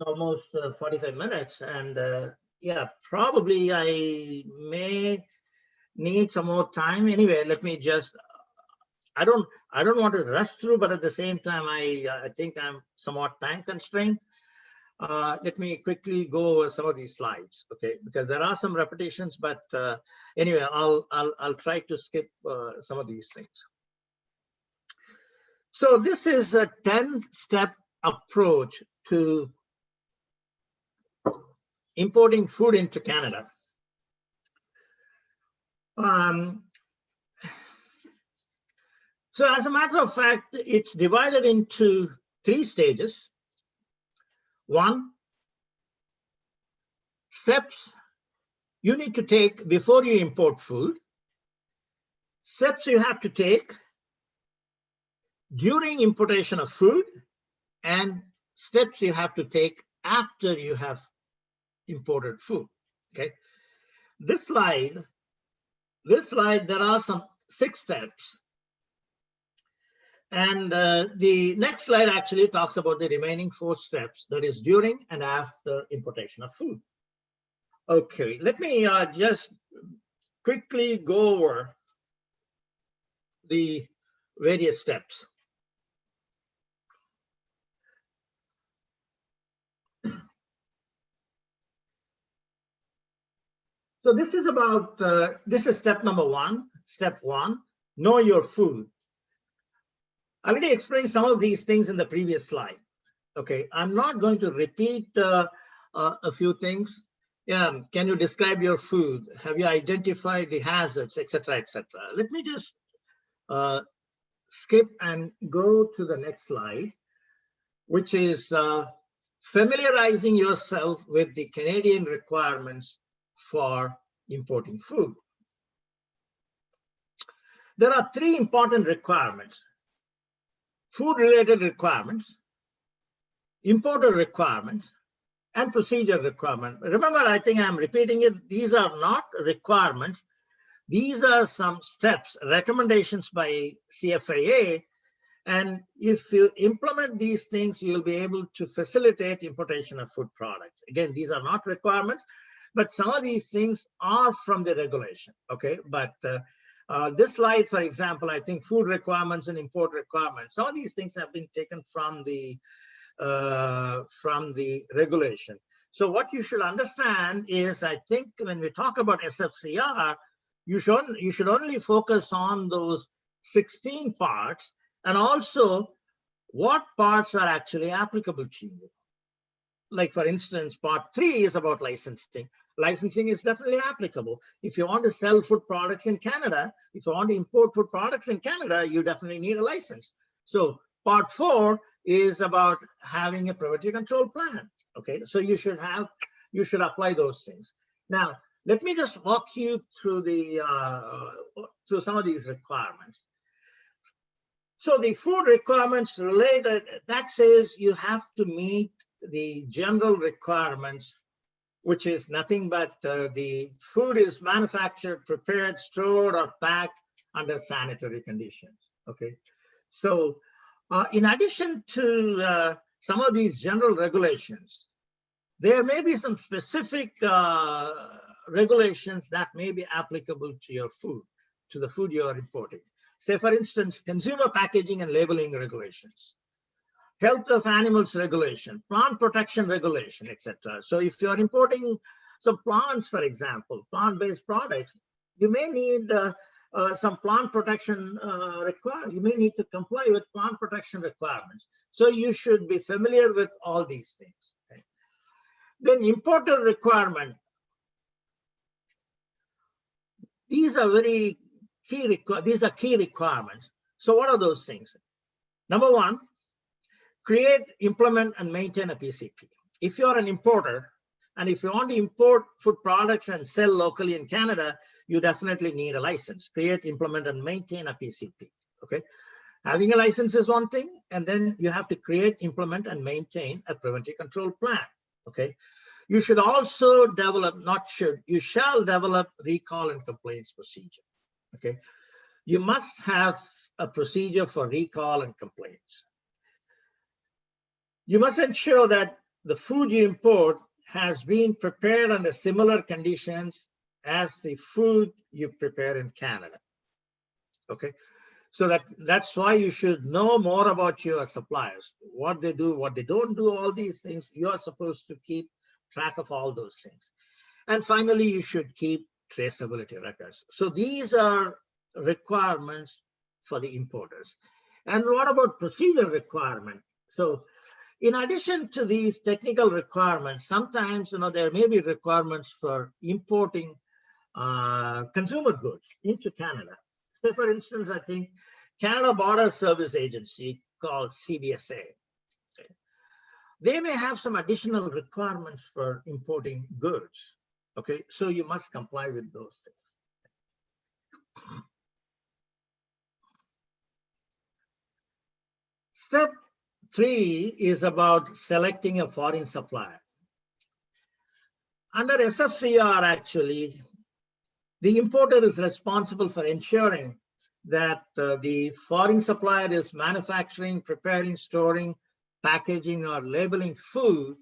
almost 45 minutes, and yeah, probably I may need some more time. Anyway, let me just, I don't want to rush through, but at the same time, I think I'm somewhat time constrained. Let me quickly go over some of these slides, okay? Because there are some repetitions, but anyway, I'll try to skip some of these things. So this is a 10-step approach to importing food into Canada. So as a matter of fact, it's divided into 3 stages. 1, steps you need to take before you import food. Steps you have to take during importation of food, and steps you have to take after you have imported food. Okay. This slide, there are some 6 steps. And the next slide actually talks about the remaining 4 steps, that is during and after importation of food. Okay, let me just quickly go over the various steps. So this is about, this is step number 1, step 1, know your food. I already explained some of these things in the previous slide. Okay, I'm not going to repeat a few things. Yeah, can you describe your food? Have you identified the hazards, etc., etc.? Let me just skip and go to the next slide, which is familiarizing yourself with the Canadian requirements for importing food. There are 3 important requirements: food-related requirements, importer requirements, and procedure requirement. Remember, I think I'm repeating it. These are not requirements. These are some steps, recommendations by CFAA. And if you implement these things, you'll be able to facilitate importation of food products. Again, these are not requirements, but some of these things are from the regulation, okay? But this slide, for example, I think food requirements and import requirements, some of these things have been taken from the regulation. So what you should understand is, I think when we talk about Sfcr, you should only focus on those 16 parts, and also what parts are actually applicable to you. like for instance, part 3 is about licensing. Licensing is definitely applicable. If you want to sell food products in Canada, if you want to import food products in Canada, you definitely need a license. So part 4 is about having a preventive control plan. Okay, so you should apply those things. Now, let me just walk you through through some of these requirements. So the food requirements related, that says you have to meet the general requirements, which is nothing but the food is manufactured, prepared, stored, or packed under sanitary conditions. Okay, so in addition to some of these general regulations, there may be some specific regulations that may be applicable to your food, to the food you are importing. Say, for instance, consumer packaging and labeling regulations, health of animals regulation, plant protection regulation, etc. So if you're importing some plants, for example, plant-based products, you may need some plant protection requirements. You may need to comply with plant protection requirements. So you should be familiar with all these things. Okay? Then importer requirement. These are very these are key requirements. So what are those things? Number 1, create, implement, and maintain a PCP. If you're an importer, and if you want to import food products and sell locally in Canada, you definitely need a license. Create, implement, and maintain a PCP. Okay, having a license is one thing, and then you have to create, implement, and maintain a preventive control plan. Okay, you should also develop, not should, you shall develop recall and complaints procedure. Okay, you must have a procedure for recall and complaints. You must ensure that the food you import has been prepared under similar conditions as the food you prepare in Canada. Okay, so that's why you should know more about your suppliers, what they do, what they don't do, all these things. You are supposed to keep track of all those things. And finally, you should keep traceability records. So these are requirements for the importers. And what about procedure requirement? So in addition to these technical requirements, sometimes there may be requirements for importing consumer goods into Canada. Say, for instance, I think Canada Border Service Agency, called CBSA, they may have some additional requirements for importing goods. Okay, so you must comply with those things. Step 3 is about selecting a foreign supplier. Under Sfcr, actually, the importer is responsible for ensuring that the foreign supplier is manufacturing, preparing, storing, packaging, or labeling food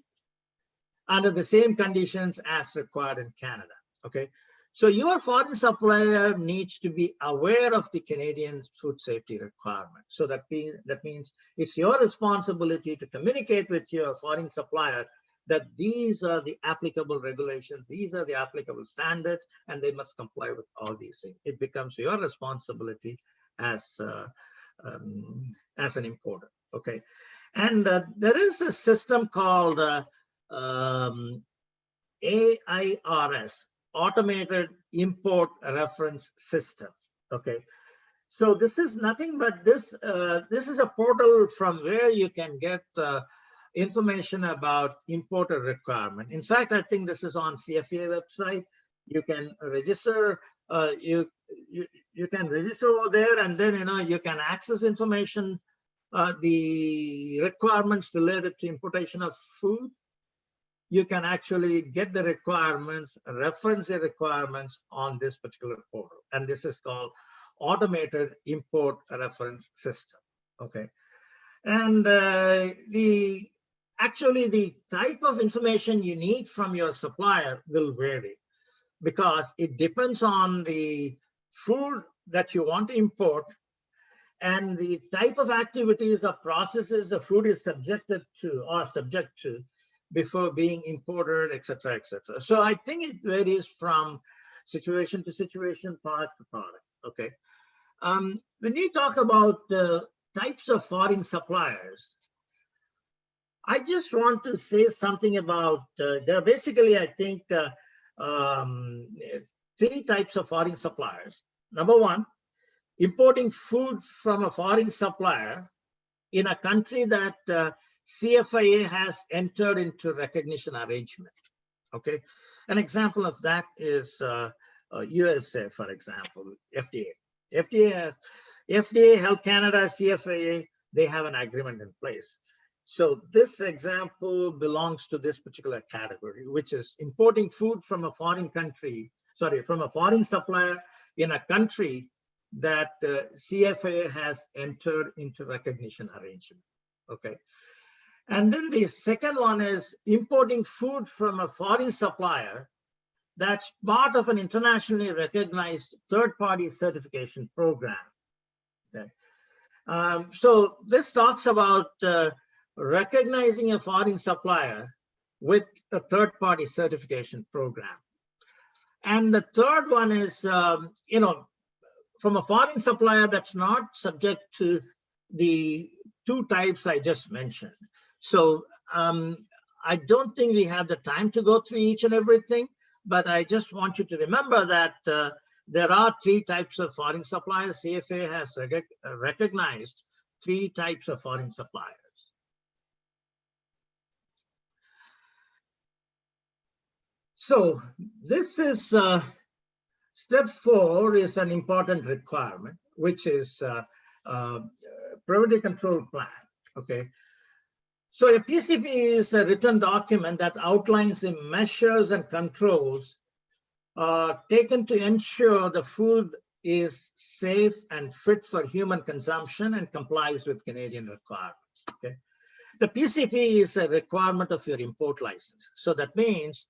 under the same conditions as required in Canada. Okay, so your foreign supplier needs to be aware of the Canadian food safety requirement. So that means it's your responsibility to communicate with your foreign supplier that these are the applicable regulations, these are the applicable standards, and they must comply with all these things. It becomes your responsibility as an importer. Okay, and there is a system called AIRS, Automated Import Reference System. Okay, so this is nothing but this is a portal from where you can get information about importer requirement. In fact, I think this is on CFA website. You can register. You can register over there, and then you can access information, the requirements related to importation of food. You can actually get the requirements, reference the requirements on this particular portal. And this is called Automated Import Reference System. Okay. And actually the type of information you need from your supplier will vary, because it depends on the food that you want to import and the type of activities or processes the food is subjected to or subject to before being imported, etc., etc. So I think it varies from situation to situation, product to product. Okay. When you talk about types of foreign suppliers, I just want to say something about, there are basically, I think, 3 types of foreign suppliers. Number one, importing food from a foreign supplier in a country that CFIA has entered into recognition arrangement. Okay, an example of that is USA, for example, FDA. FDA, Health Canada, CFIA, they have an agreement in place. So this example belongs to this particular category, which is importing food from a foreign country, from a foreign supplier in a country that CFIA has entered into recognition arrangement. Okay. And then the second one is importing food from a foreign supplier that's part of an internationally recognized third-party certification program. Okay. So this talks about recognizing a foreign supplier with a third-party certification program. And the third one is, from a foreign supplier that's not subject to the 2 types I just mentioned. So I don't think we have the time to go through each and everything, but I just want you to remember that there are 3 types of foreign suppliers. CFA has recognized 3 types of foreign suppliers. So this is step 4 is an important requirement, which is preventive control plan. Okay. So a PCP is a written document that outlines the measures and controls taken to ensure the food is safe and fit for human consumption and complies with Canadian requirements. Okay. The PCP is a requirement of your import license. So that means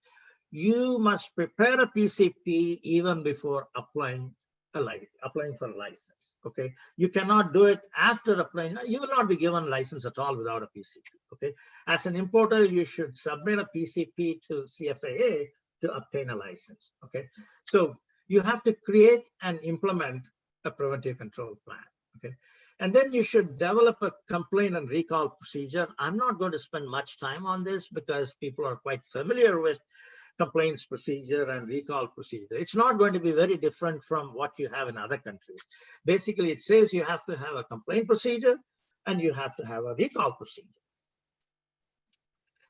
you must prepare a PCP even before applying for a license. Okay, you cannot do it after applying. You will not be given a license at all without a PCP. Okay, as an importer, you should submit a PCP to CFAA to obtain a license. Okay, so you have to create and implement a preventive control plan. Okay, and then you should develop a complaint and recall procedure. I'm not going to spend much time on this because people are quite familiar with complaints procedure and recall procedure. It's not going to be very different from what you have in other countries. Basically, it says you have to have a complaint procedure and you have to have a recall procedure.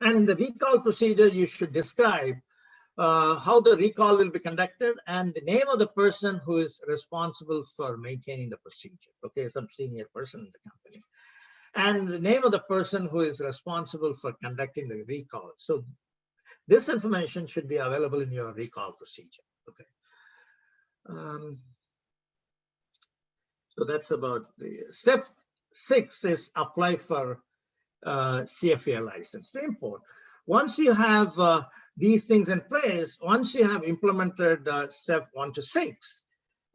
And in the recall procedure, you should describe how the recall will be conducted and the name of the person who is responsible for maintaining the procedure. Okay, some senior person in the company. And the name of the person who is responsible for conducting the recall. So this information should be available in your recall procedure. Okay. So that's about the step 6 is apply for CFA license to import. Once you have these things in place, once you have implemented step 1 to 6,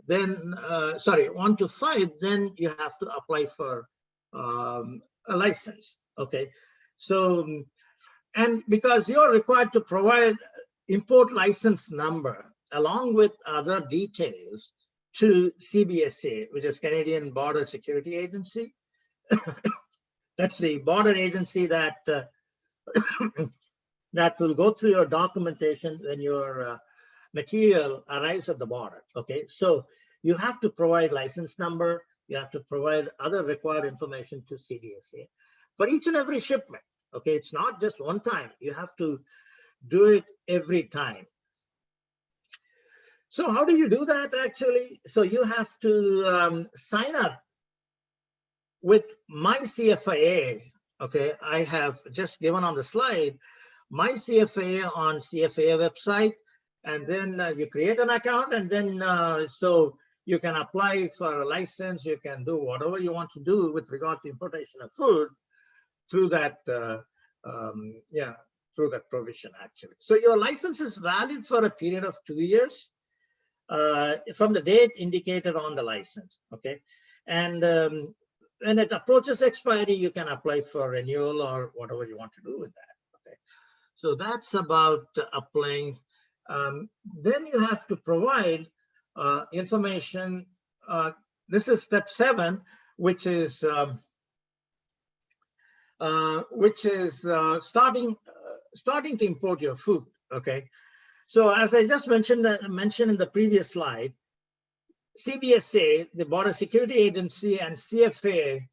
then 1 to 5, then you have to apply for a license. Okay. So and because you're required to provide import license number along with other details to CBSA, which is Canadian Border Security Agency. That's the border agency that that will go through your documentation when your material arrives at the border. Okay, so you have to provide license number. You have to provide other required information to CBSA for each and every shipment. Okay, it's not just one time. You have to do it every time. So how do you do that actually? So you have to sign up with My CFIA. Okay, I have just given on the slide My CFIA on CFIA website, and then you create an account, and then so you can apply for a license. You can do whatever you want to do with regard to importation of food through that, through that provision actually. So your license is valid for a period of 2 years from the date indicated on the license. Okay, and when it approaches expiry, you can apply for renewal or whatever you want to do with that. Okay, so that's about applying. Then you have to provide information. This is step 7, which is which is starting to import your food. Okay, so as I just mentioned in the previous slide, CBSA, the Border Security Agency, and CFA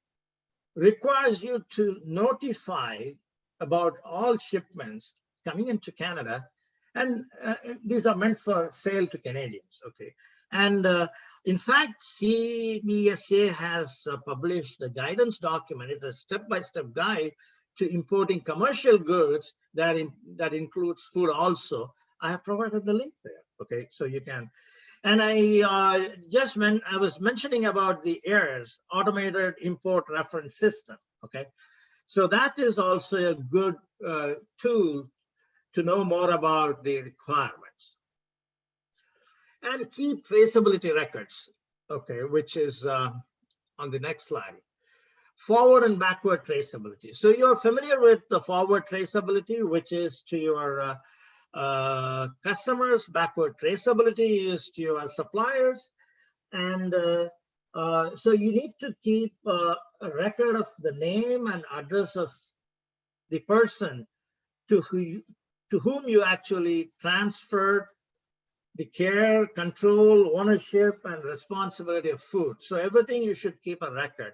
requires you to notify about all shipments coming into Canada, and these are meant for sale to Canadians. Okay, and in fact, CBSA has published a guidance document. It's a step-by-step guide to importing commercial goods that includes food also. I have provided the link there. Okay, so you can. And I was mentioning about the AIRS, Automated Import Reference System. Okay, so that is also a good tool to know more about the requirements. And keep traceability records, okay, which is on the next slide. Forward and backward traceability. So you're familiar with the forward traceability, which is to your customers. Backward traceability is to your suppliers. And so you need to keep a record of the name and address of the person to whom you actually transferred the care, control, ownership, and responsibility of food. So everything you should keep a record.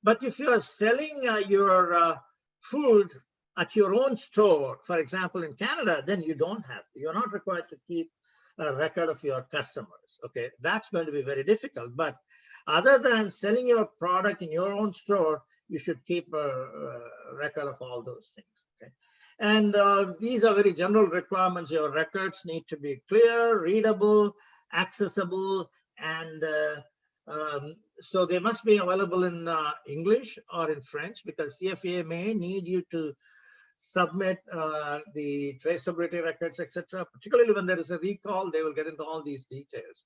But if you are selling your food at your own store, for example, in Canada, then you don't have to. You're not required to keep a record of your customers. Okay, that's going to be very difficult. But other than selling your product in your own store, you should keep a record of all those things. Okay. And these are very general requirements. Your records need to be clear, readable, accessible, and so they must be available in English or in French, because CFA may need you to submit the traceability records, etc. Particularly when there is a recall, they will get into all these details.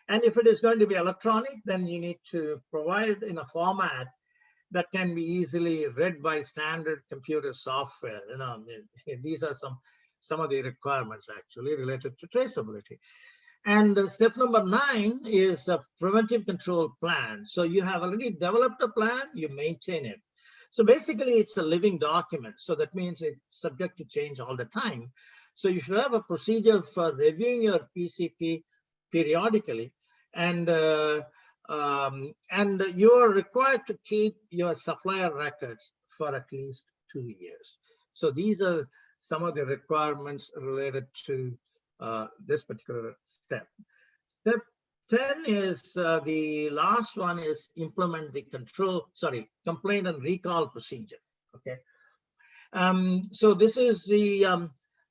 And if it is going to be electronic, then you need to provide in a format that can be easily read by standard computer software. You know, these are some of the requirements actually related to traceability. And step number 9 is a preventive control plan. So you have already developed a plan, you maintain it. So basically it's a living document. So that means it's subject to change all the time. So you should have a procedure for reviewing your PCP periodically. And you are required to keep your supplier records for at least 2 years. So these are some of the requirements related to this particular step. Step 10 is the last one is implement the complaint and recall procedure. Okay. So this is the,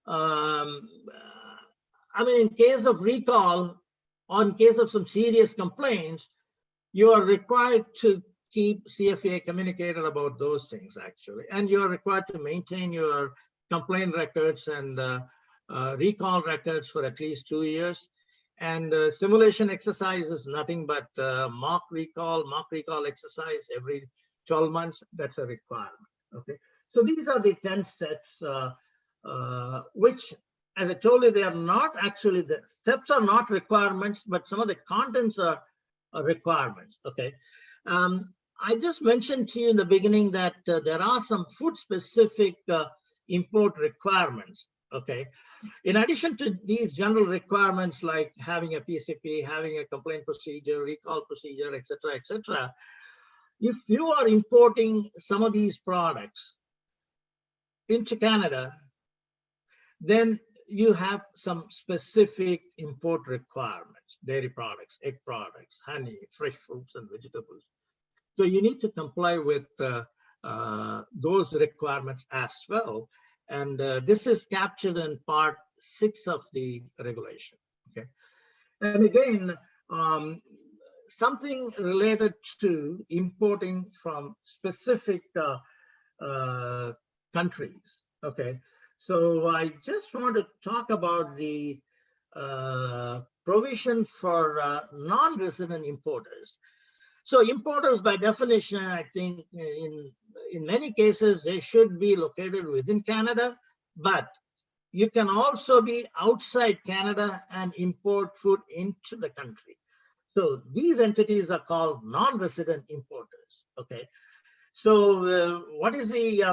I mean, in case of recall, or in case of some serious complaints, you are required to keep CFA communicated about those things actually. And you are required to maintain your complaint records and recall records for at least 2 years. And simulation exercise is nothing but mock recall exercise every 12 months. That's a requirement. Okay. So these are the 10 steps, which, as I told you, they are not actually, the steps are not requirements, but some of the contents are requirements. Okay. I just mentioned to you in the beginning that there are some food specific import requirements. Okay. In addition to these general requirements like having a PCP, having a complaint procedure, recall procedure, etc., if you are importing some of these products into Canada, then you have some specific import requirements: dairy products, egg products, honey, fresh fruits and vegetables. So you need to comply with those requirements as well. And this is captured in part 6 of the regulation. Okay. And again, something related to importing from specific countries. Okay. So I just want to talk about the provision for non-resident importers. So importers, by definition, I think in many cases, they should be located within Canada, but you can also be outside Canada and import food into the country. So these entities are called non-resident importers. Okay. So what is the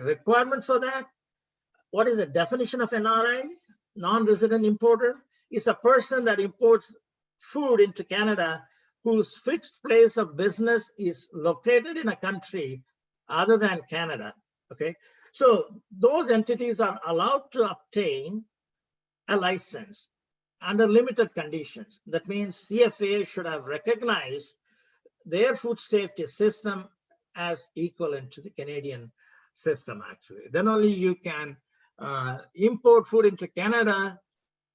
requirement for that? What is the definition of NRI? Non-resident importer is a person that imports food into Canada whose fixed place of business is located in a country other than Canada. Okay, so those entities are allowed to obtain a license under limited conditions. That means CFA should have recognized their food safety system as equivalent to the Canadian system, actually. Then only you can import food into Canada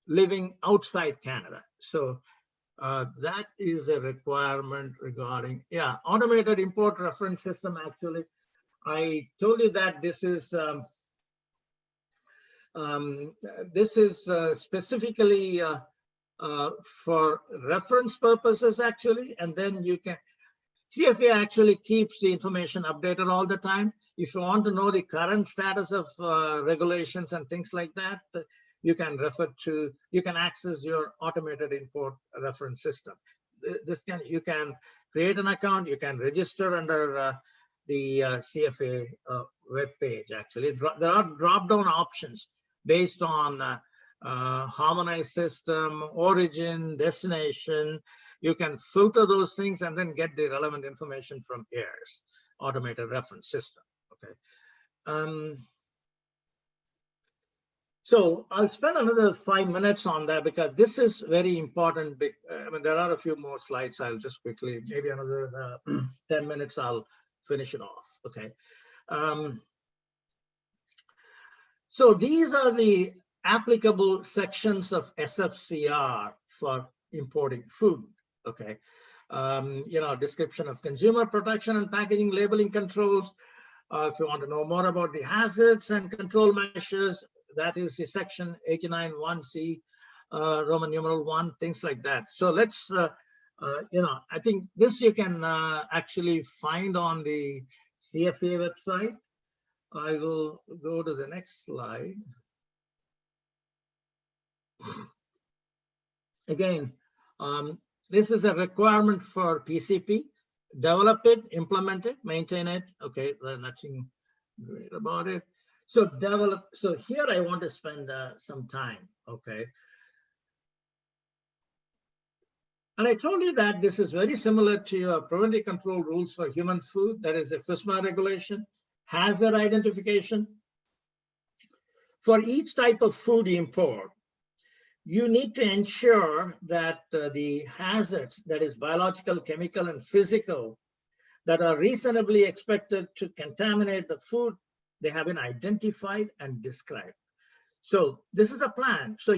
living outside Canada. So that is a requirement regarding, yeah, automated import reference system. Actually, I told you that this is specifically for reference purposes, actually, and then you can, CFA actually keeps the information updated all the time. If you want to know the current status of regulations and things like that, you can access your automated import reference system. You can create an account, you can register under the CFA web page. Actually, there are drop-down options based on harmonized system, origin, destination. You can filter those things and then get the relevant information from AIRS, automated reference system. Okay. So I'll spend another 5 minutes on that because this is very important. I mean, there are a few more slides. I'll just quickly, maybe another 10 minutes, I'll finish it off. Okay. So these are the applicable sections of Sfcr for importing food. Okay. Description of consumer protection and packaging labeling controls. If you want to know more about the hazards and control measures, that is the section 89(1)(c), Roman numeral 1, things like that. So let's, I think this you can actually find on the CFA website. I will go to the next slide. Again, this is a requirement for PCP. Develop it, implement it, maintain it. Okay, there's nothing great about it. So so here I want to spend some time, okay? And I told you that this is very similar to your preventive control rules for human food. That is a Sfcr regulation, hazard identification. For each type of food you import, you need to ensure that the hazards, that is biological, chemical, and physical, that are reasonably expected to contaminate the food, they have been identified and described. So this is a plan. So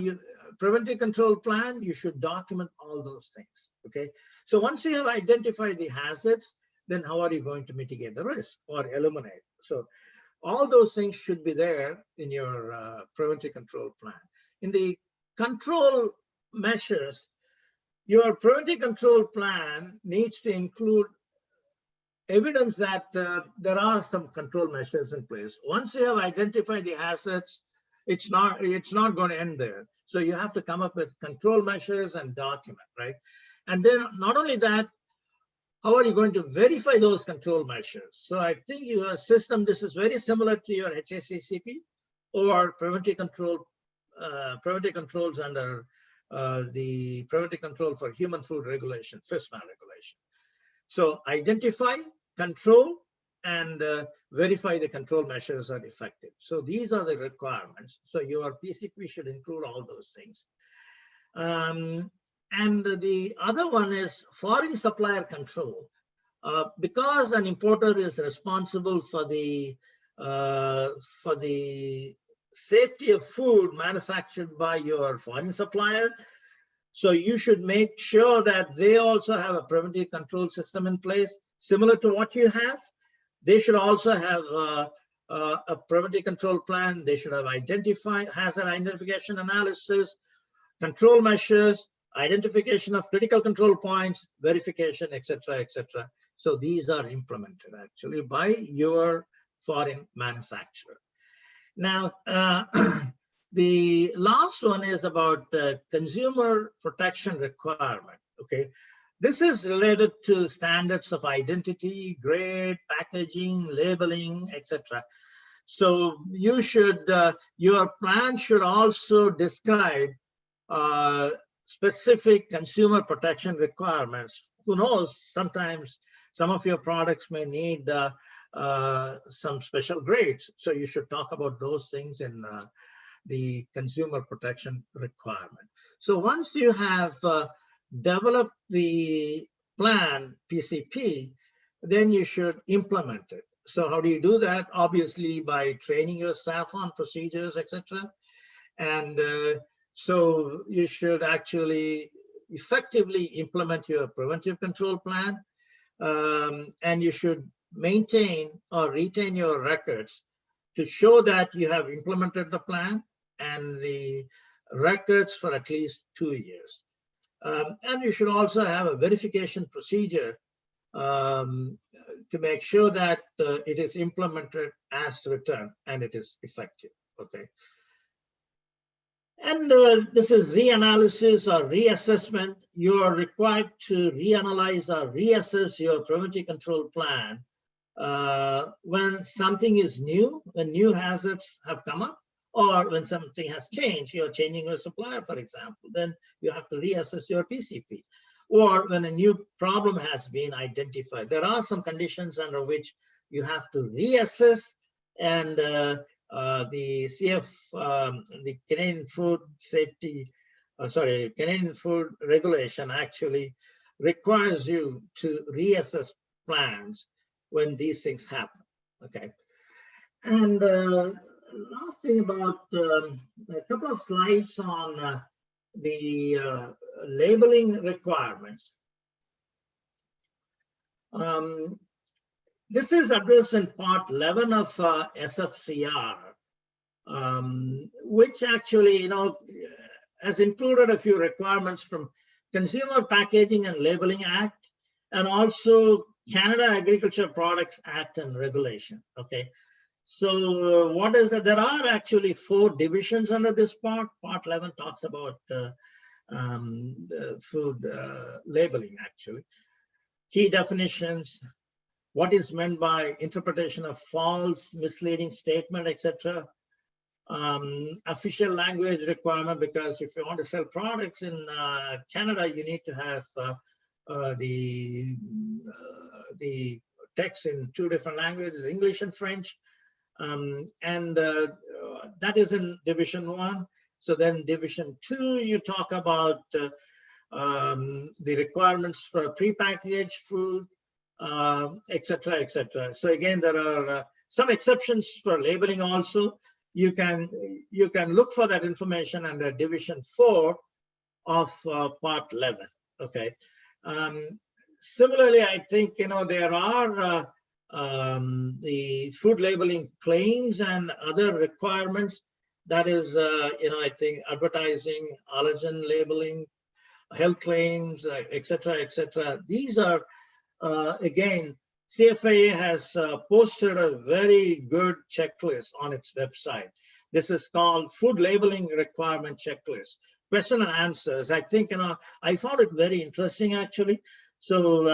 preventive control plan, you should document all those things, okay? So once you have identified the hazards, then how are you going to mitigate the risk or eliminate? So all those things should be there in your preventive control plan. In the control measures, your preventive control plan needs to include evidence that there are some control measures in place. Once you have identified the hazards, it's not going to end there. So you have to come up with control measures and document, right? And then not only that, how are you going to verify those control measures? So I think your system, this is very similar to your HACCP or preventive controls under the preventive control for human food regulation, Sfcr regulation. So identify, control, and verify the control measures are effective. So these are the requirements. So your PCP should include all those things. And the other one is foreign supplier control. Because an importer is responsible for the safety of food manufactured by your foreign supplier, so you should make sure that they also have a preventive control system in place, similar to what you have. They should also have a preventive control plan. They should have hazard identification analysis, control measures, identification of critical control points, verification, etc., etc. So these are implemented actually by your foreign manufacturer. Now, the last one is about consumer protection requirement. Okay, This is related to standards of identity, grade, packaging, labeling, etc. So you should, your plan should also describe specific consumer protection requirements. Who knows, sometimes some of your products may need some special grades. So you should talk about those things in the consumer protection requirement. So once you have developed the plan, PCP, then you should implement it. So how do you do that? Obviously by training your staff on procedures, etc. And so you should actually effectively implement your preventive control plan, and you should maintain or retain your records to show that you have implemented the plan and the records for at least 2 years. And you should also have a verification procedure to make sure that it is implemented as written and it is effective, okay? And this is reanalysis or reassessment. You are required to reanalyze or reassess your preventive control plan when something is new, when new hazards have come up, or when something has changed, you're changing your supplier, for example, then you have to reassess your PCP. Or when a new problem has been identified. There are some conditions under which you have to reassess, and the the Canadian Food Safety, Canadian Food Regulation actually requires you to reassess plans when these things happen, okay? And last thing about a couple of slides on the labeling requirements. This is addressed in part 11 of Sfcr, which actually, has included a few requirements from Consumer Packaging and Labeling Act, and also Canada Agriculture Products Act and Regulation, okay? So what is it? There are actually 4 divisions under this part. Part 11 talks about the food labeling, actually. Key definitions, what is meant by interpretation of false, misleading statement, etc. Official language requirement, because if you want to sell products in Canada, you need to have the text in 2 different languages, English and French. And that is in Division 1. So then Division 2, you talk about the requirements for prepackaged food, etc., etc. So again, there are some exceptions for labeling also. You can look for that information under Division 4 of Part 11. Okay. Similarly, I think there are the food labeling claims and other requirements. That is, I think advertising, allergen labeling, health claims, etc., etc. These are, again, CFIA has posted a very good checklist on its website. This is called Food Labeling Requirement Checklist. Question and answers. I think, I found it very interesting, actually. So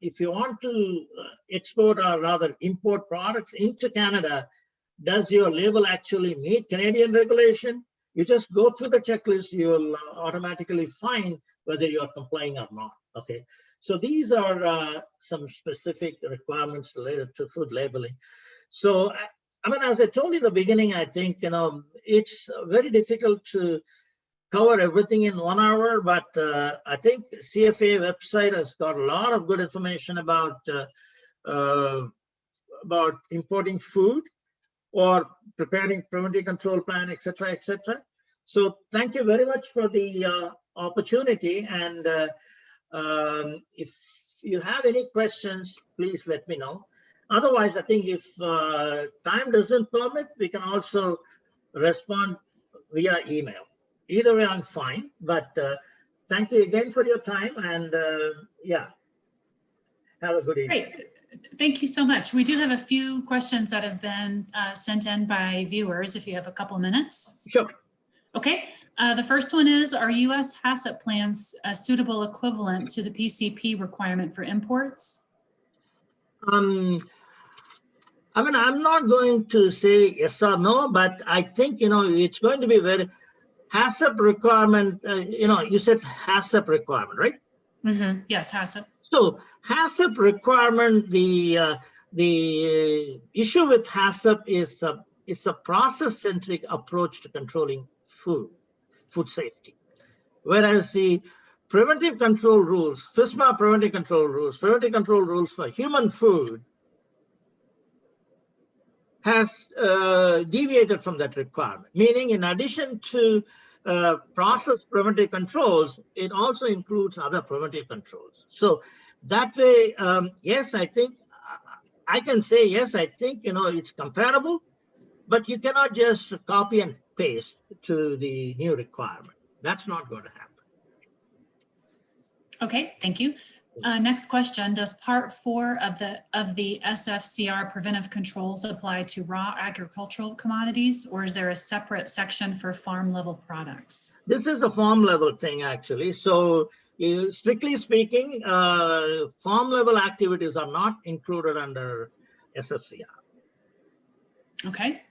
if you want to export or rather import products into Canada, does your label actually meet Canadian regulation? You just go through the checklist, you'll automatically find whether you are complying or not, okay? So these are some specific requirements related to food labeling. So, I mean, as I told you in the beginning, I think, it's very difficult to cover everything in 1 hour, but I think CFA website has got a lot of good information about importing food or preparing preventive control plan, etc., etc. So thank you very much for the opportunity. And if you have any questions, please let me know. Otherwise, I think if time doesn't permit, we can also respond via email. Either way, I'm fine, but thank you again for your time, and yeah, have a good evening. Great. Thank you so much. We do have a few questions that have been sent in by viewers, if you have a couple minutes. Sure. Okay, The first one is, are U.S. HACCP plans a suitable equivalent to the PCP requirement for imports? I mean, I'm not going to say yes or no, but I think, it's going to be very HACCP requirement. You said HACCP requirement, right? Mm-hmm. Yes, HACCP. So HACCP requirement, the issue with HACCP is it's a process-centric approach to controlling food safety. Whereas the preventive control rules, FSMA preventive control rules for human food has deviated from that requirement, meaning in addition to process preventive controls, it also includes other preventive controls. So that way, yes, I think I can say, yes, I think, it's comparable, but you cannot just copy and paste to the new requirement. That's not going to happen. Okay, thank you. Next question, does Part 4 of the Sfcr preventive controls apply to raw agricultural commodities, or is there a separate section for farm level products? This is a farm level thing, actually. So strictly speaking, farm level activities are not included under Sfcr. Okay.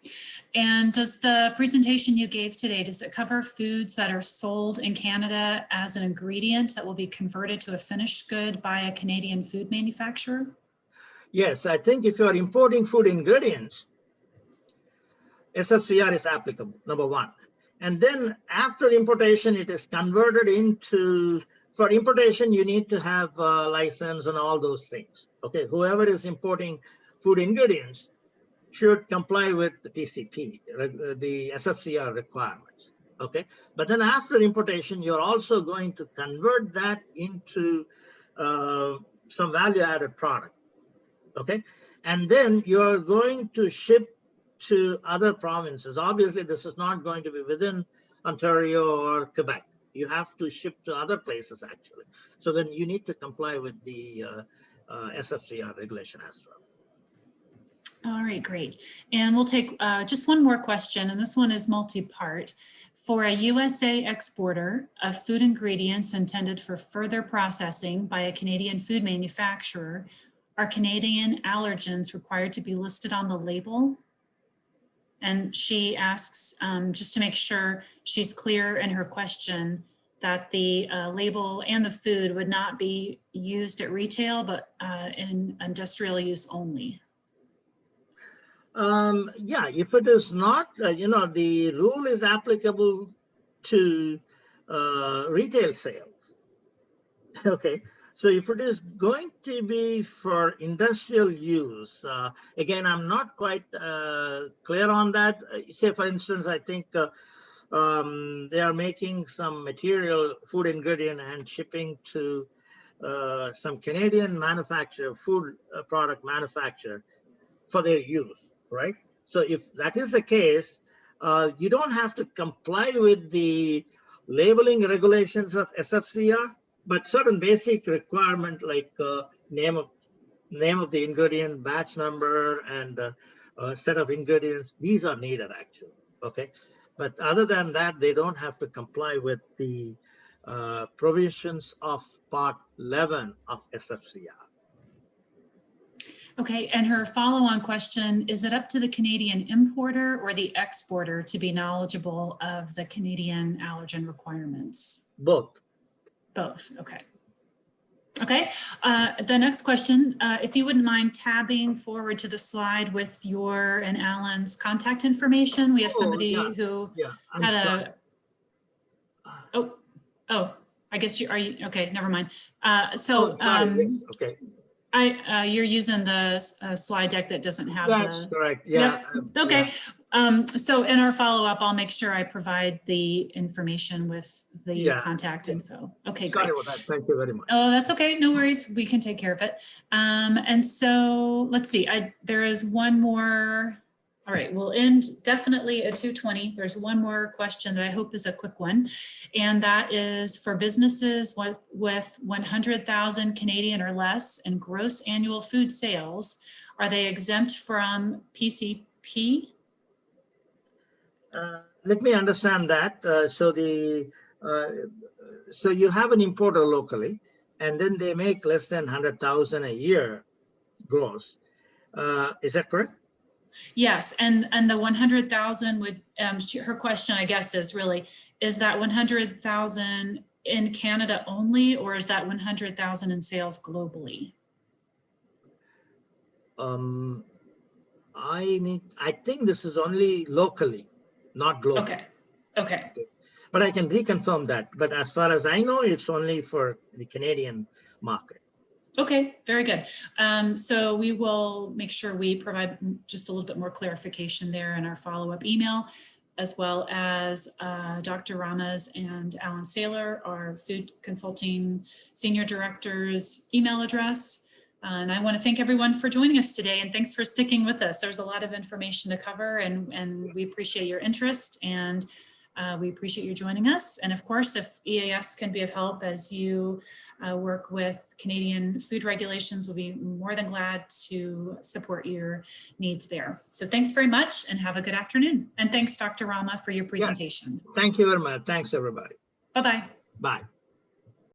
And does the presentation you gave today, does it cover foods that are sold in Canada as an ingredient that will be converted to a finished good by a Canadian food manufacturer? Yes, I think if you're importing food ingredients, Sfcr is applicable, number one. And then after importation, it is converted into, for importation, you need to have a license and all those things. Okay, whoever is importing food ingredients should comply with the PCP, the Sfcr requirements. Okay, but then after importation, you're also going to convert that into some value-added product. Okay, and then you're going to ship to other provinces. Obviously, this is not going to be within Ontario or Quebec. You have to ship to other places, actually. So then you need to comply with the Sfcr regulation as well. All right, great. And we'll take just one more question, and this one is multi-part. For a USA exporter of food ingredients intended for further processing by a Canadian food manufacturer, are Canadian allergens required to be listed on the label? And she asks, just to make sure she's clear in her question, that the label and the food would not be used at retail, but in industrial use only. Yeah, if it is not, the rule is applicable to retail sales. Okay, so if it is going to be for industrial use, again, I'm not quite clear on that. Say, for instance, I think they are making some material, food ingredient, and shipping to some Canadian manufacturer, food product manufacturer for their use. Right. So if that is the case, you don't have to comply with the labeling regulations of Sfcr, but certain basic requirement like name of the ingredient, batch number, and set of ingredients, these are needed actually. Okay. But other than that, they don't have to comply with the provisions of Part 11 of Sfcr. Okay, and her follow-on question, is it up to the Canadian importer or the exporter to be knowledgeable of the Canadian allergen requirements? Both. Both, okay. Okay, the next question, if you wouldn't mind tabbing forward to the slide with your and Alan's contact information. We have somebody who had I guess you are, okay, never mind. Okay. You're using the slide deck that doesn't have That's correct. Yeah. Yep. Okay. Yeah. So in our follow-up, I'll make sure I provide the information with the contact info. Okay, great. Sorry about that. Thank you very much. Oh, that's okay. No worries. We can take care of it. And so let's see. There is one more. All right, we'll end definitely at 2:20. There's one more question that I hope is a quick one. And that is for businesses with 100,000 Canadian or less in gross annual food sales, are they exempt from PCP? let me understand that. So you have an importer locally, and then they make less than 100,000 a year gross. Is that correct? Yes, and the 100,000 would, her question, I guess, is really, is that 100,000 in Canada only, or is that 100,000 in sales globally? I think this is only locally, not globally. Okay. But I can reconfirm that. But as far as I know, it's only for the Canadian market. Okay, very good. So we will make sure we provide just a little bit more clarification there in our follow-up email, as well as Dr. Rama's and Alan Saylor, our food consulting senior director's email address. And I want to thank everyone for joining us today, and thanks for sticking with us. There's a lot of information to cover, and we appreciate your interest, and we appreciate you joining us. And of course, if EAS can be of help as you work with Canadian food regulations, we'll be more than glad to support your needs there. So thanks very much and have a good afternoon. And thanks, Dr. Rama, for your presentation. Yeah. Thank you very much. Thanks, everybody. Bye-bye. Bye.